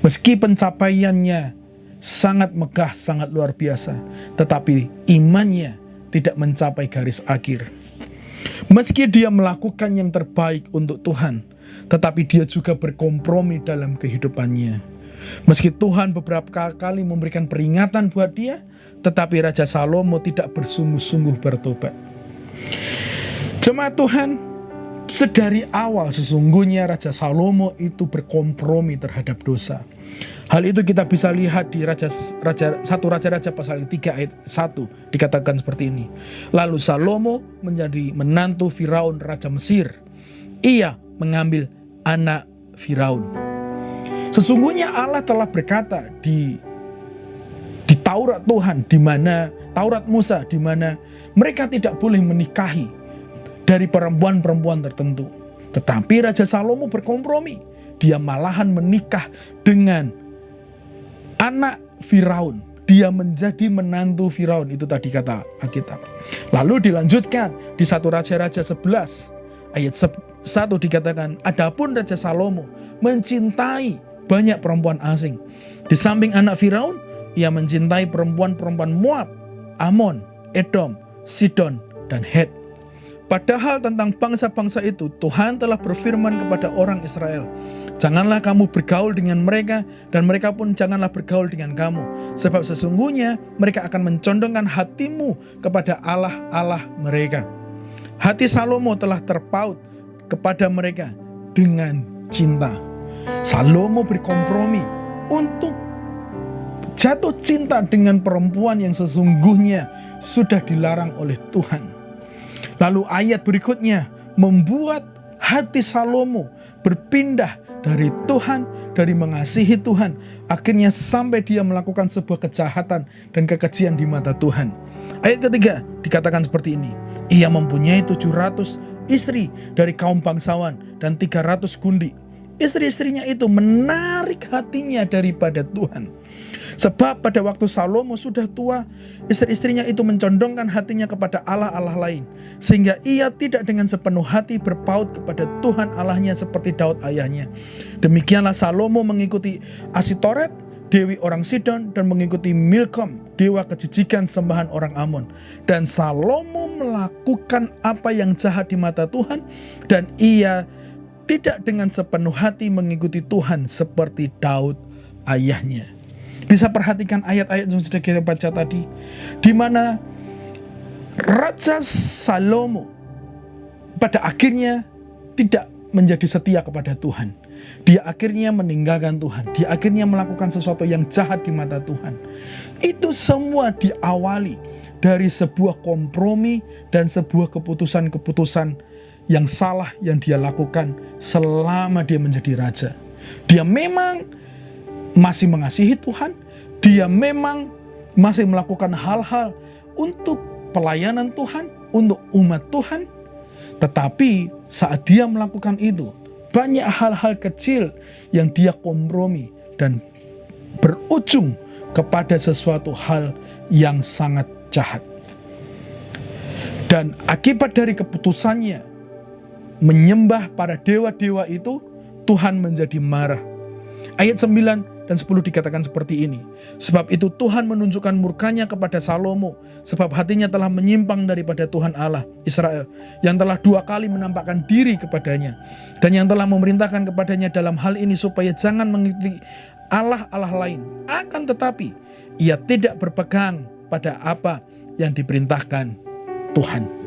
Meski pencapaiannya sangat megah, sangat luar biasa, tetapi imannya tidak mencapai garis akhir. Meski dia melakukan yang terbaik untuk Tuhan, tetapi dia juga berkompromi dalam kehidupannya. Meski Tuhan beberapa kali memberikan peringatan buat dia, tetapi Raja Salomo tidak bersungguh-sungguh bertobat. Jemaat Tuhan, Sedari awal sesungguhnya Raja Salomo itu berkompromi terhadap dosa. Hal itu kita bisa lihat di 1 Raja-Raja pasal 3 ayat 1, dikatakan seperti ini. Lalu Salomo menjadi menantu Firaun Raja Mesir. Ia mengambil anak Firaun. Sesungguhnya Allah telah berkata di Taurat Tuhan, di mana Taurat Musa, di mana mereka tidak boleh menikahi dari perempuan-perempuan tertentu. Tetapi Raja Salomo berkompromi. Dia malahan menikah dengan anak Firaun. Dia menjadi menantu Firaun. Itu tadi kata Alkitab. Lalu dilanjutkan di 1 Raja-Raja 11 ayat 1 dikatakan, adapun Raja Salomo mencintai banyak perempuan asing. Di samping anak Firaun, ia mencintai perempuan-perempuan Moab, Amon, Edom, Sidon, dan Het. Padahal tentang bangsa-bangsa itu Tuhan telah berfirman kepada orang Israel, janganlah kamu bergaul dengan mereka, dan mereka pun janganlah bergaul dengan kamu, sebab sesungguhnya mereka akan mencondongkan hatimu kepada Allah-Allah mereka. Hati Salomo telah terpaut kepada mereka dengan cinta. Salomo berkompromi untuk jatuh cinta dengan perempuan yang sesungguhnya sudah dilarang oleh Tuhan. Lalu ayat berikutnya membuat hati Salomo berpindah dari Tuhan, dari mengasihi Tuhan, akhirnya sampai dia melakukan sebuah kejahatan dan kekejian di mata Tuhan. Ayat ketiga dikatakan seperti ini, ia mempunyai 700 istri dari kaum bangsawan dan 300 gundi. Istri-istrinya itu menarik hatinya daripada Tuhan. Sebab pada waktu Salomo sudah tua, istri-istrinya itu mencondongkan hatinya kepada Allah-Allah lain, sehingga ia tidak dengan sepenuh hati berpaut kepada Tuhan Allahnya seperti Daud ayahnya. Demikianlah Salomo mengikuti Asitoret, dewi orang Sidon, dan mengikuti Milkom, dewa kejijikan sembahan orang Amon. Dan Salomo melakukan apa yang jahat di mata Tuhan, dan ia tidak dengan sepenuh hati mengikuti Tuhan seperti Daud ayahnya. Bisa perhatikan ayat-ayat yang sudah kita baca tadi, di mana Raja Salomo pada akhirnya tidak menjadi setia kepada Tuhan. Dia akhirnya meninggalkan Tuhan. Dia akhirnya melakukan sesuatu yang jahat di mata Tuhan. Itu semua diawali dari sebuah kompromi dan sebuah keputusan-keputusan yang salah yang dia lakukan selama dia menjadi raja. Dia memang masih mengasihi Tuhan, dia memang masih melakukan hal-hal untuk pelayanan Tuhan, untuk umat Tuhan. Tetapi saat dia melakukan itu, banyak hal-hal kecil yang dia kompromi dan berujung kepada sesuatu hal yang sangat jahat. Dan akibat dari keputusannya menyembah para dewa-dewa itu, Tuhan menjadi marah. Ayat 9 dan 10 dikatakan seperti ini. Sebab itu Tuhan menunjukkan murkanya kepada Salomo, sebab hatinya telah menyimpang daripada Tuhan Allah Israel, yang telah 2 kali menampakkan diri kepadanya, dan yang telah memerintahkan kepadanya dalam hal ini supaya jangan mengikuti Allah-Allah lain. Akan tetapi ia tidak berpegang pada apa yang diperintahkan Tuhan.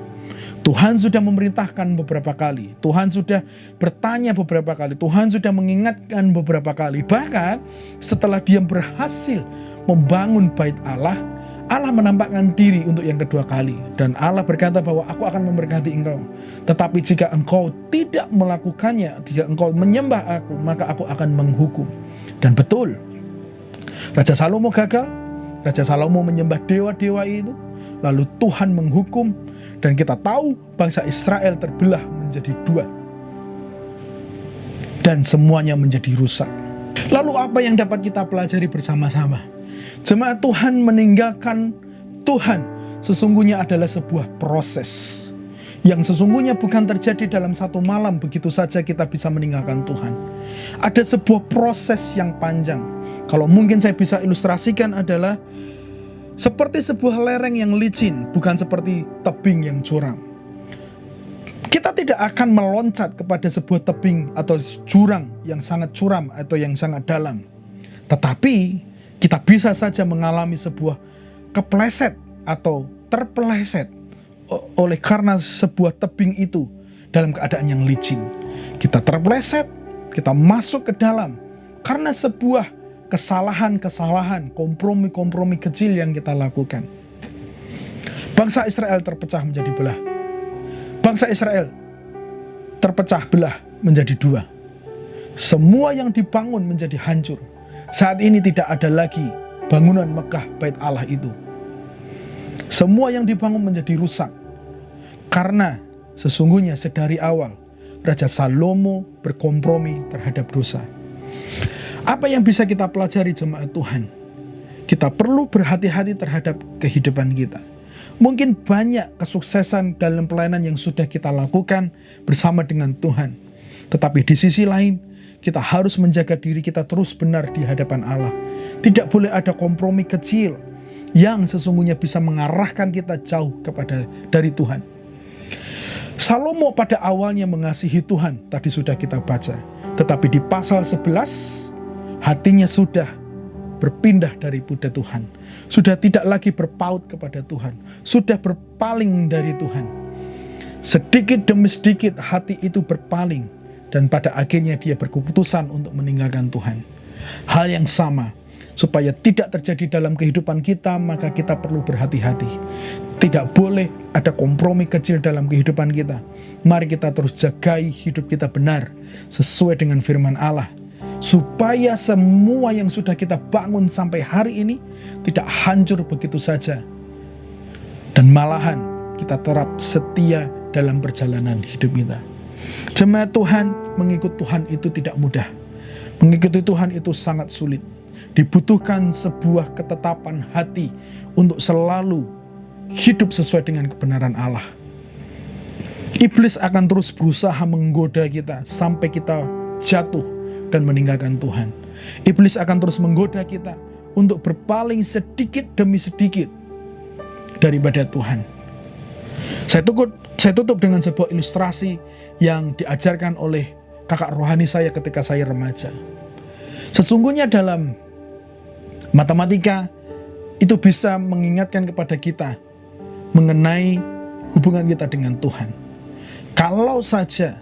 Tuhan sudah memerintahkan beberapa kali, Tuhan sudah bertanya beberapa kali, Tuhan sudah mengingatkan beberapa kali. Bahkan setelah dia berhasil membangun bait Allah, Allah menampakkan diri untuk yang kedua kali. Dan Allah berkata bahwa aku akan memberkati engkau. Tetapi jika engkau tidak melakukannya, jika engkau menyembah aku, maka aku akan menghukum. Dan betul, Raja Salomo gagal. Raja Salomo menyembah dewa-dewa itu, lalu Tuhan menghukum. Dan kita tahu bangsa Israel terbelah menjadi 2. Dan semuanya menjadi rusak. Lalu apa yang dapat kita pelajari bersama-sama? Jemaat Tuhan, meninggalkan Tuhan sesungguhnya adalah sebuah proses. Yang sesungguhnya bukan terjadi dalam satu malam begitu saja kita bisa meninggalkan Tuhan. Ada sebuah proses yang panjang. Kalau mungkin saya bisa ilustrasikan adalah seperti sebuah lereng yang licin, bukan seperti tebing yang curam. Kita tidak akan meloncat kepada sebuah tebing atau jurang yang sangat curam atau yang sangat dalam. Tetapi kita bisa saja mengalami sebuah kepleset atau terpeleset oleh karena sebuah tebing itu dalam keadaan yang licin. Kita terpleset, kita masuk ke dalam karena sebuah kesalahan-kesalahan, kompromi-kompromi kecil yang kita lakukan. Bangsa Israel terpecah menjadi belah. Bangsa Israel terpecah belah menjadi dua. Semua yang dibangun menjadi hancur. Saat ini tidak ada lagi bangunan Mekah Bait Allah itu. Semua yang dibangun menjadi rusak. Karena sesungguhnya sedari awal Raja Salomo berkompromi terhadap dosa. Apa yang bisa kita pelajari jemaat Tuhan? Kita perlu berhati-hati terhadap kehidupan kita. Mungkin banyak kesuksesan dalam pelayanan yang sudah kita lakukan bersama dengan Tuhan. Tetapi di sisi lain, kita harus menjaga diri kita terus benar di hadapan Allah. Tidak boleh ada kompromi kecil yang sesungguhnya bisa mengarahkan kita jauh dari Tuhan. Salomo pada awalnya mengasihi Tuhan, tadi sudah kita baca. Tetapi di pasal 11, hatinya sudah berpindah daripada Tuhan. Sudah tidak lagi berpaut kepada Tuhan. Sudah berpaling dari Tuhan. Sedikit demi sedikit hati itu berpaling. Dan pada akhirnya dia berkeputusan untuk meninggalkan Tuhan. Hal yang sama, supaya tidak terjadi dalam kehidupan kita, maka kita perlu berhati-hati. Tidak boleh ada kompromi kecil dalam kehidupan kita. Mari kita terus jagai hidup kita benar, sesuai dengan firman Allah. Supaya semua yang sudah kita bangun sampai hari ini tidak hancur begitu saja. Dan malahan kita tetap setia dalam perjalanan hidup kita. Jemaat Tuhan, mengikut Tuhan itu tidak mudah. Mengikuti Tuhan itu sangat sulit. Dibutuhkan sebuah ketetapan hati untuk selalu hidup sesuai dengan kebenaran Allah. Iblis akan terus berusaha menggoda kita sampai kita jatuh dan meninggalkan Tuhan. Iblis akan terus menggoda kita untuk berpaling sedikit demi sedikit daripada Tuhan. Saya tutup dengan sebuah ilustrasi yang diajarkan oleh kakak rohani saya ketika saya remaja. Sesungguhnya dalam matematika itu bisa mengingatkan kepada kita mengenai hubungan kita dengan Tuhan. Kalau saja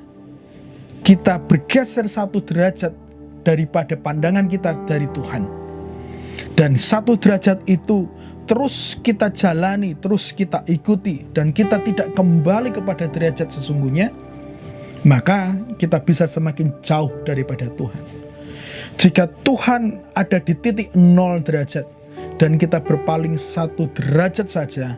kita bergeser 1 derajat daripada pandangan kita dari Tuhan, dan 1 derajat itu terus kita jalani, terus kita ikuti, dan kita tidak kembali kepada derajat sesungguhnya, maka kita bisa semakin jauh daripada Tuhan. Jika Tuhan ada di titik 0 derajat dan kita berpaling 1 derajat saja,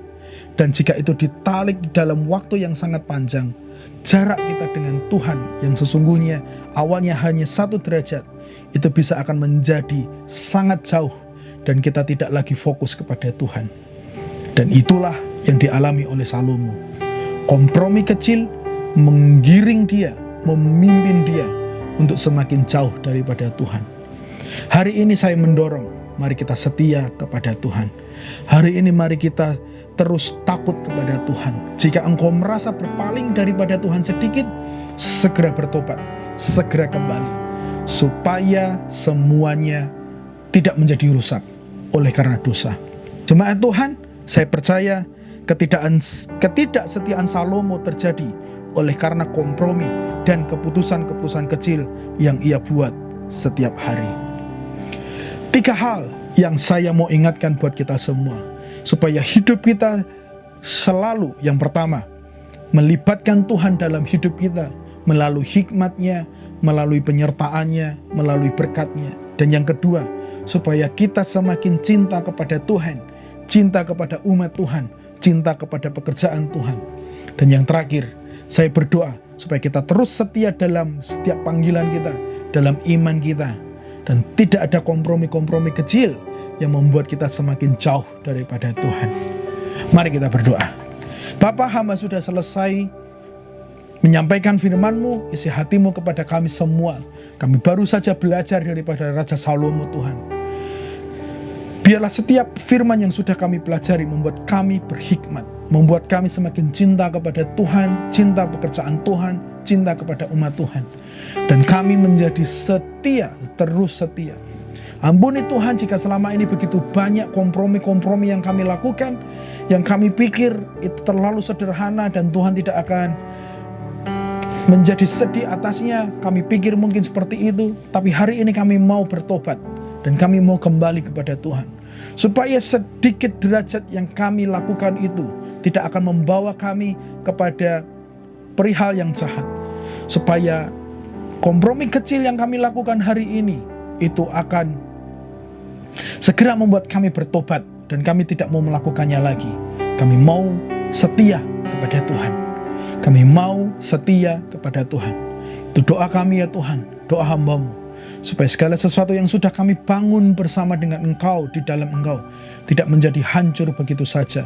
dan jika itu ditarik dalam waktu yang sangat panjang, jarak kita dengan Tuhan yang sesungguhnya awalnya hanya 1 derajat, itu bisa akan menjadi sangat jauh dan kita tidak lagi fokus kepada Tuhan. Dan itulah yang dialami oleh Salomo. Kompromi kecil menggiring dia, memimpin dia untuk semakin jauh daripada Tuhan. Hari ini saya mendorong, mari kita setia kepada Tuhan. Hari ini mari kita terus takut kepada Tuhan. Jika engkau merasa berpaling daripada Tuhan sedikit, segera bertobat, segera kembali, supaya semuanya tidak menjadi rusak oleh karena dosa. Jemaat Tuhan, saya percaya ketidaksetiaan Salomo terjadi oleh karena kompromi dan keputusan-keputusan kecil yang ia buat setiap hari. 3 hal yang saya mau ingatkan buat kita semua, supaya hidup kita selalu, yang pertama, melibatkan Tuhan dalam hidup kita, melalui hikmat-Nya, melalui penyertaan-Nya, melalui berkat-Nya. Dan yang kedua, supaya kita semakin cinta kepada Tuhan, cinta kepada umat Tuhan, cinta kepada pekerjaan Tuhan. Dan yang terakhir, saya berdoa supaya kita terus setia dalam setiap panggilan kita, dalam iman kita, dan tidak ada kompromi-kompromi kecil yang membuat kita semakin jauh daripada Tuhan. Mari kita berdoa. Bapa, hamba sudah selesai menyampaikan firman-Mu, isi hati-Mu kepada kami semua. Kami baru saja belajar daripada Raja Salomo, Tuhan. Biarlah setiap firman yang sudah kami pelajari membuat kami berhikmat, membuat kami semakin cinta kepada Tuhan, cinta pekerjaan Tuhan, cinta kepada umat Tuhan. Dan kami menjadi setia, terus setia. Ampuni Tuhan jika selama ini begitu banyak kompromi-kompromi yang kami lakukan, yang kami pikir itu terlalu sederhana dan Tuhan tidak akan menjadi sedih atasnya. Kami pikir mungkin seperti itu, tapi hari ini kami mau bertobat dan kami mau kembali kepada Tuhan, supaya sedikit derajat yang kami lakukan itu tidak akan membawa kami kepada perihal yang jahat, supaya kompromi kecil yang kami lakukan hari ini itu akan segera membuat kami bertobat dan kami tidak mau melakukannya lagi. Kami mau setia kepada Tuhan. Kami mau setia kepada Tuhan. Itu doa kami ya Tuhan, doa hamba-Mu, supaya segala sesuatu yang sudah kami bangun bersama dengan Engkau, di dalam Engkau, tidak menjadi hancur begitu saja.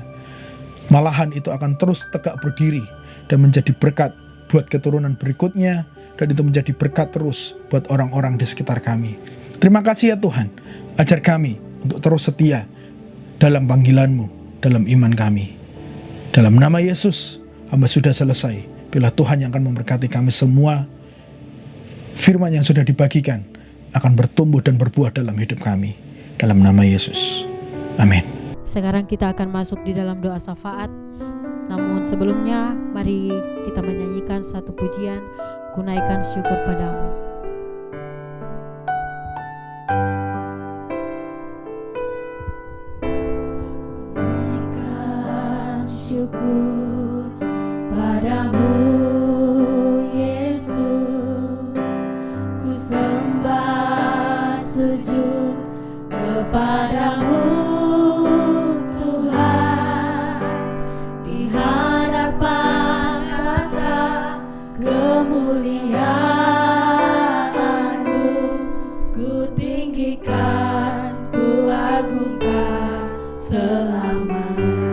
Malahan itu akan terus tegak berdiri dan menjadi berkat buat keturunan berikutnya, dan itu menjadi berkat terus buat orang-orang di sekitar kami. Terima kasih ya Tuhan, ajar kami untuk terus setia dalam panggilan-Mu, dalam iman kami. Dalam nama Yesus, hamba sudah selesai. Bila Tuhan yang akan memberkati kami semua, firman yang sudah dibagikan akan bertumbuh dan berbuah dalam hidup kami. Dalam nama Yesus, amin. Sekarang kita akan masuk di dalam doa syafaat. Namun sebelumnya, mari kita menyanyikan satu pujian, Kunaikan Syukur Padamu. Kunaikan syukur padamu, Yesus. Ku sembah sujud kepadamu, Tuhan. Di hadapan kata kemuliaan-Mu, ku tinggikan, ku agungkan selamanya.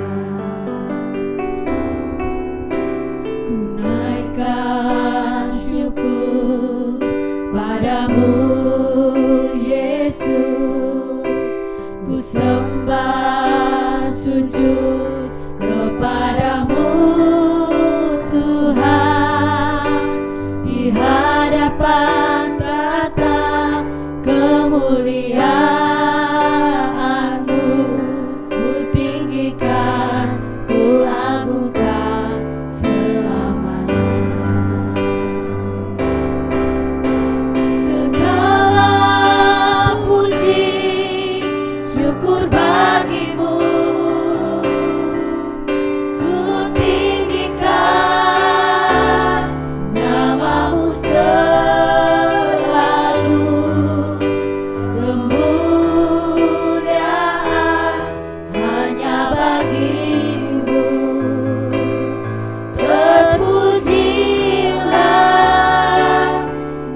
Kunaikan syukur padamu, Yesus. Ku sembah sujud kepadamu, Tuhan. Di hadapan tata kemuliaan-Mu, ku tinggikan, ku agungkan selamanya. Segala puji syukur bagi-Mu, ku tinggikan nama-Mu selalu. Kemuliaan hanya bagi-Mu. Terpujilah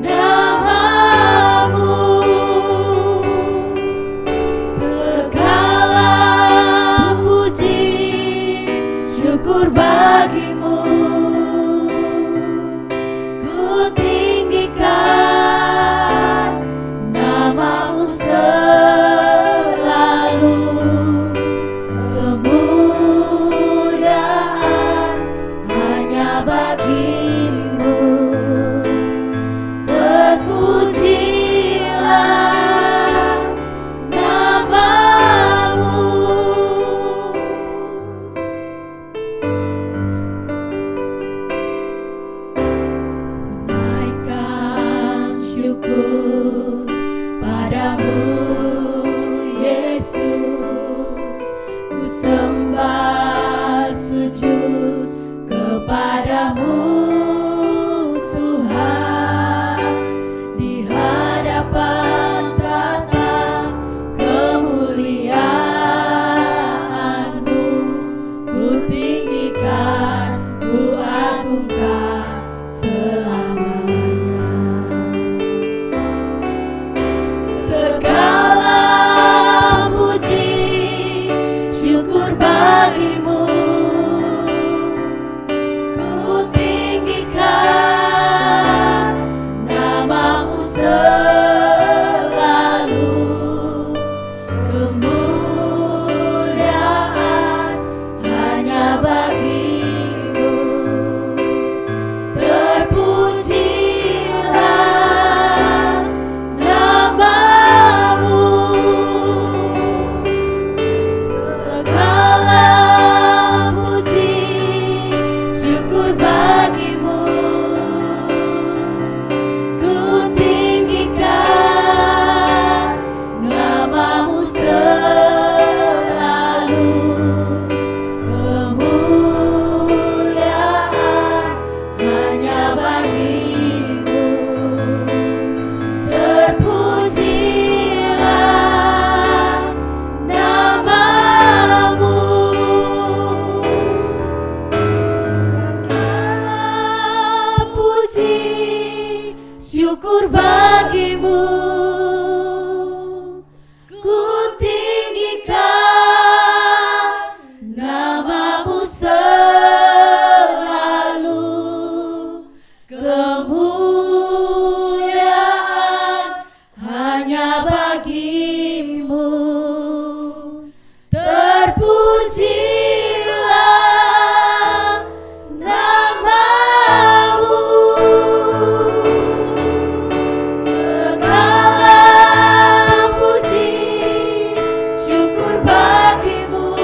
nama-Mu. Segala puji syukur bagi-Mu, ku tinggikan nama-Mu selalu. Kemuliaan hanya bagi-Mu. Terpujilah nama-Mu. Kunaikan syukur padamu, Yesus. Ku sembah sujud kepadamu, syukur bagimu. Ku tinggikan namamu selalu. Kemuliaan hanya bagimu. Terpujilah namamu. Segala puji syukur bagimu.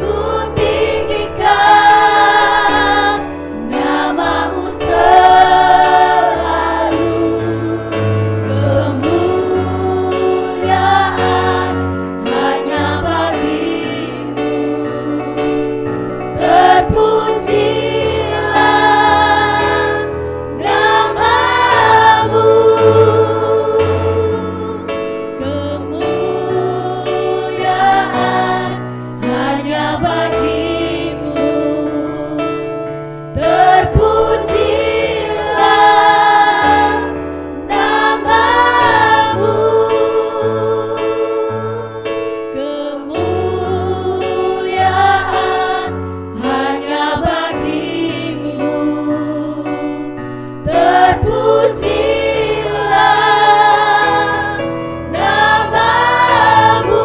Ku tinggikan namamu selalu. Kemuliaan hanya bagimu. Terpujilah namamu. Kemuliaan hanya bagimu. Terpujilah namamu. Kemuliaan hanya bagimu. Terpujilah namamu.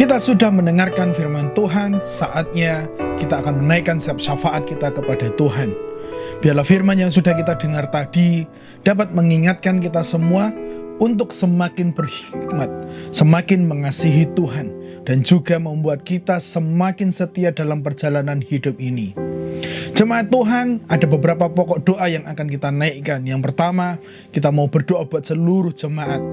Kita sudah mendengarkan firman Tuhan, saatnya kita akan menaikkan setiap syafaat kita kepada Tuhan. Biarlah firman yang sudah kita dengar tadi dapat mengingatkan kita semua untuk semakin berhikmat, semakin mengasihi Tuhan, dan juga membuat kita semakin setia dalam perjalanan hidup ini. Jemaat Tuhan, ada beberapa pokok doa yang akan kita naikkan. Yang pertama, kita mau berdoa buat seluruh jemaat.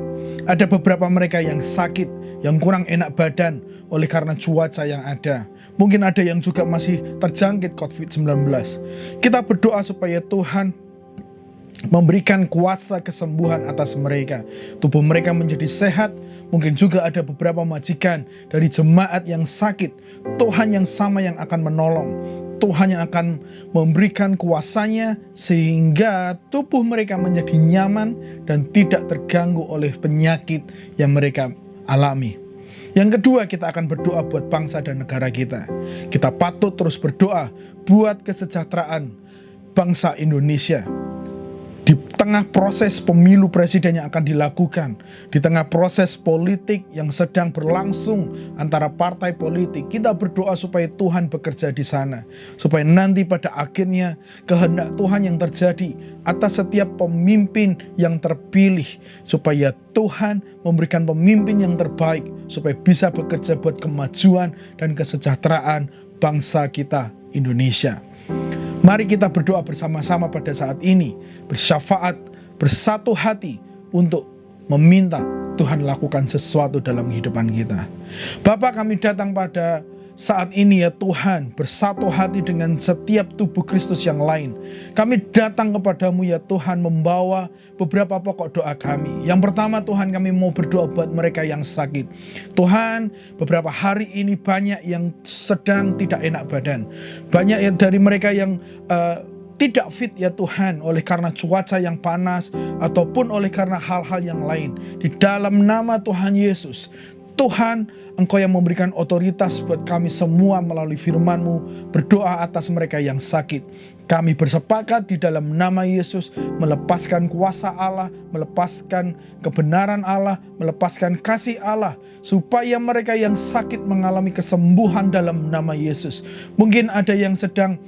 Ada beberapa mereka yang sakit, yang kurang enak badan oleh karena cuaca yang ada. Mungkin ada yang juga masih terjangkit COVID-19. Kita berdoa supaya Tuhan memberikan kuasa kesembuhan atas mereka. Tubuh mereka menjadi sehat. Mungkin juga ada beberapa majikan dari jemaat yang sakit. Tuhan yang sama yang akan menolong. Tuhan yang akan memberikan kuasanya sehingga tubuh mereka menjadi nyaman dan tidak terganggu oleh penyakit yang mereka alami. Yang kedua, kita akan berdoa buat bangsa dan negara kita. Kita patut terus berdoa buat kesejahteraan bangsa Indonesia. Di tengah proses pemilu presiden yang akan dilakukan, di tengah proses politik yang sedang berlangsung antara partai politik, kita berdoa supaya Tuhan bekerja di sana. Supaya nanti pada akhirnya kehendak Tuhan yang terjadi atas setiap pemimpin yang terpilih. Supaya Tuhan memberikan pemimpin yang terbaik, supaya bisa bekerja buat kemajuan dan kesejahteraan bangsa kita Indonesia. Mari kita berdoa bersama-sama pada saat ini, bersyafaat, bersatu hati untuk meminta Tuhan lakukan sesuatu dalam kehidupan kita. Bapa, kami datang pada saat ini ya Tuhan, bersatu hati dengan setiap tubuh Kristus yang lain. Kami datang kepadamu ya Tuhan, membawa beberapa pokok doa kami. Yang pertama Tuhan, kami mau berdoa buat mereka yang sakit. Tuhan, beberapa hari ini banyak yang sedang tidak enak badan. Banyak dari mereka yang tidak fit ya Tuhan, oleh karena cuaca yang panas ataupun oleh karena hal-hal yang lain. Di dalam nama Tuhan Yesus, Tuhan, Engkau yang memberikan otoritas buat kami semua melalui firman-Mu, berdoa atas mereka yang sakit. Kami bersepakat di dalam nama Yesus melepaskan kuasa Allah, melepaskan kebenaran Allah, melepaskan kasih Allah, supaya mereka yang sakit mengalami kesembuhan dalam nama Yesus. Mungkin ada yang sedang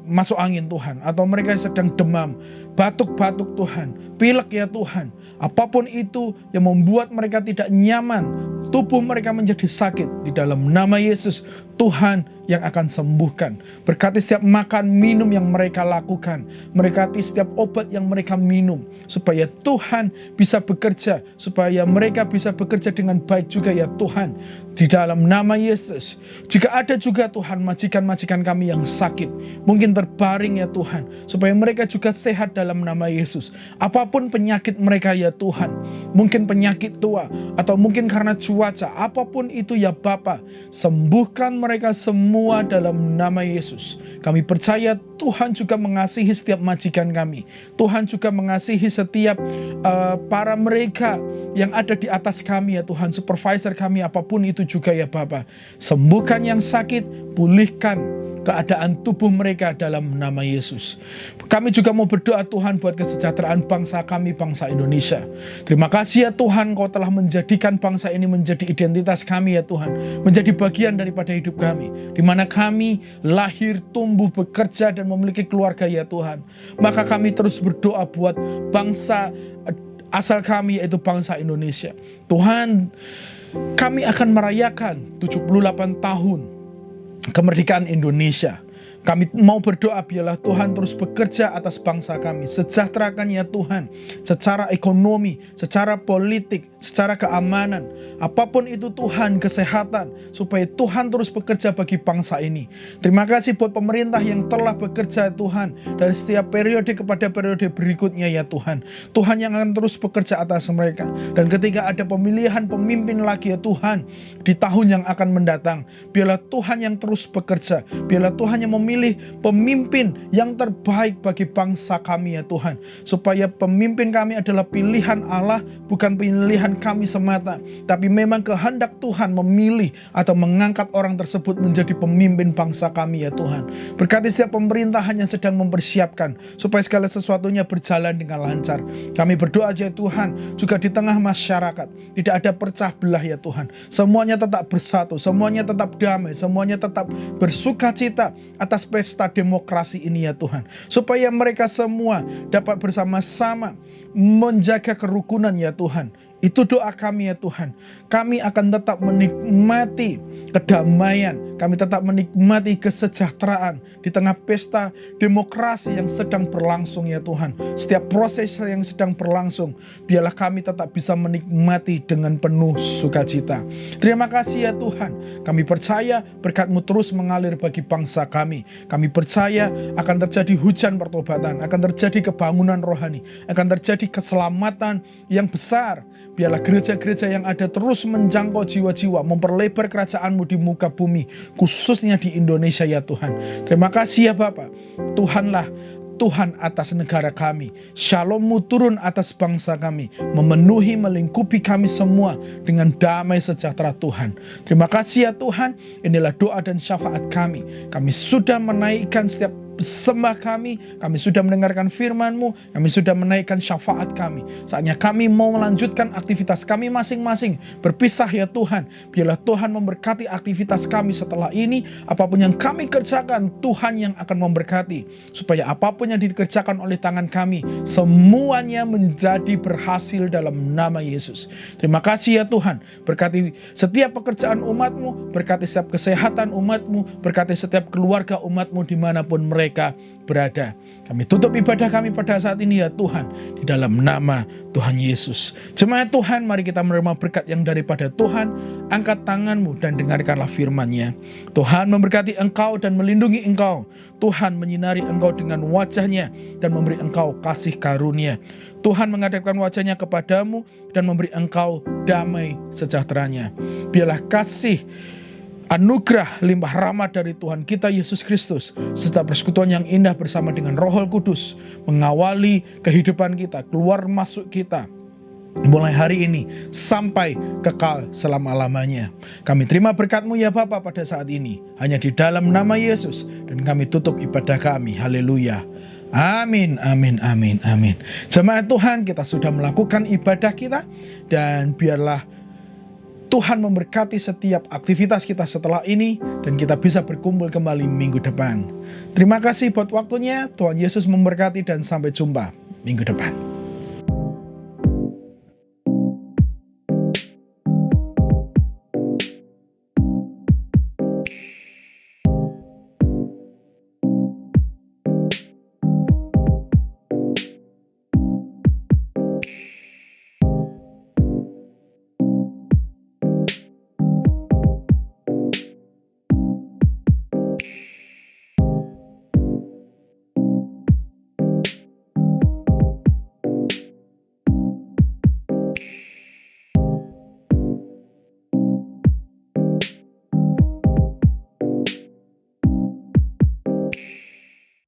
masuk angin Tuhan, atau mereka sedang demam, batuk-batuk Tuhan, pilek ya Tuhan. Apapun itu yang membuat mereka tidak nyaman, tubuh mereka menjadi sakit, di dalam nama Yesus Tuhan yang akan sembuhkan. Berkati setiap makan minum yang mereka lakukan, berkati setiap obat yang mereka minum, supaya Tuhan bisa bekerja, supaya mereka bisa bekerja dengan baik juga ya Tuhan. Di dalam nama Yesus. Jika ada juga Tuhan majikan-majikan kami yang sakit, mungkin terbaring ya Tuhan, supaya mereka juga sehat dalam nama Yesus. Apapun penyakit mereka ya Tuhan, mungkin penyakit tua, atau mungkin karena cuaca, apapun itu ya Bapa, sembuhkan mereka semua dalam nama Yesus. Kami percaya Tuhan juga mengasihi setiap majikan kami. Tuhan juga mengasihi setiap para mereka yang ada di atas kami ya Tuhan, supervisor kami, apapun itu juga ya Bapa. Sembuhkan yang sakit, pulihkan keadaan tubuh mereka dalam nama Yesus. Kami juga mau berdoa Tuhan buat kesejahteraan bangsa kami, bangsa Indonesia. Terima kasih ya Tuhan, Kau telah menjadikan bangsa ini menjadi identitas kami ya Tuhan, menjadi bagian daripada hidup kami, di mana kami lahir, tumbuh, bekerja, dan memiliki keluarga ya Tuhan. Maka kami terus berdoa buat bangsa asal kami, yaitu bangsa Indonesia. Tuhan, kami akan merayakan 78 tahun kemerdekaan Indonesia. Kami mau berdoa biarlah Tuhan terus bekerja atas bangsa kami. Sejahterakan ya Tuhan, secara ekonomi, secara politik, secara keamanan. Apapun itu Tuhan, kesehatan, supaya Tuhan terus bekerja bagi bangsa ini. Terima kasih buat pemerintah yang telah bekerja Tuhan, dari setiap periode kepada periode berikutnya ya Tuhan. Tuhan yang akan terus bekerja atas mereka. Dan ketika ada pemilihan pemimpin lagi ya Tuhan, di tahun yang akan mendatang, biarlah Tuhan yang terus bekerja. Biarlah Tuhan yang memilih pemimpin yang terbaik bagi bangsa kami ya Tuhan. Supaya pemimpin kami adalah pilihan Allah, bukan pilihan kami semata. Tapi memang kehendak Tuhan memilih atau mengangkat orang tersebut menjadi pemimpin bangsa kami ya Tuhan. Berkati setiap pemerintahan yang sedang mempersiapkan supaya segala sesuatunya berjalan dengan lancar. Kami berdoa ya Tuhan, juga di tengah masyarakat tidak ada pecah belah ya Tuhan. Semuanya tetap bersatu, semuanya tetap damai, semuanya tetap bersukacita atas pesta demokrasi ini ya Tuhan. Supaya mereka semua dapat bersama-sama menjaga kerukunan ya Tuhan. Itu doa kami ya Tuhan. Kami akan tetap menikmati kedamaian. Kami tetap menikmati kesejahteraan di tengah pesta demokrasi yang sedang berlangsung ya Tuhan. Setiap proses yang sedang berlangsung, biarlah kami tetap bisa menikmati dengan penuh sukacita. Terima kasih ya Tuhan. Kami percaya berkat-Mu terus mengalir bagi bangsa kami. Kami percaya akan terjadi hujan pertobatan, akan terjadi kebangunan rohani, akan terjadi keselamatan yang besar. Biarlah gereja-gereja yang ada terus menjangkau jiwa-jiwa, memperlebar kerajaan-Mu di muka bumi, khususnya di Indonesia ya Tuhan. Terima kasih ya Bapa. Tuhanlah Tuhan atas negara kami. Shalom-Mu turun atas bangsa kami, memenuhi, melingkupi kami semua dengan damai sejahtera Tuhan. Terima kasih ya Tuhan. Inilah doa dan syafaat kami. Kami sudah menaikkan setiap sembah kami sudah mendengarkan firman-Mu, kami sudah menaikkan syafaat kami. Saatnya kami mau melanjutkan aktivitas kami masing-masing, berpisah ya Tuhan. Biarlah Tuhan memberkati aktivitas kami setelah ini. Apapun yang kami kerjakan, Tuhan yang akan memberkati. Supaya apapun yang dikerjakan oleh tangan kami, semuanya menjadi berhasil dalam nama Yesus. Terima kasih ya Tuhan. Berkati setiap pekerjaan umat-Mu, berkati setiap kesehatan umat-Mu, berkati setiap keluarga umat-Mu dimanapun mereka berada. Kami tutup ibadah kami pada saat ini ya Tuhan, di dalam nama Tuhan Yesus. Jemaat Tuhan, mari kita menerima berkat yang daripada Tuhan. Angkat tanganmu dan dengarkanlah firman-Nya. Tuhan memberkati engkau dan melindungi engkau. Tuhan menyinari engkau dengan wajah-Nya dan memberi engkau kasih karunia. Tuhan menghadapkan wajah-Nya kepadamu dan memberi engkau damai sejahtera-Nya. Biarlah kasih, anugerah, limpah rahmat dari Tuhan kita Yesus Kristus, serta persekutuan yang indah bersama dengan Roh Kudus mengawali kehidupan kita, keluar masuk kita, mulai hari ini sampai kekal selama-lamanya. Kami terima berkat-Mu ya Bapa pada saat ini, hanya di dalam nama Yesus, dan kami tutup ibadah kami. Haleluya. Amin, amin, amin, amin. Jemaat Tuhan, kita sudah melakukan ibadah kita, dan biarlah Tuhan memberkati setiap aktivitas kita setelah ini, dan kita bisa berkumpul kembali minggu depan. Terima kasih buat waktunya. Tuhan Yesus memberkati dan sampai jumpa minggu depan.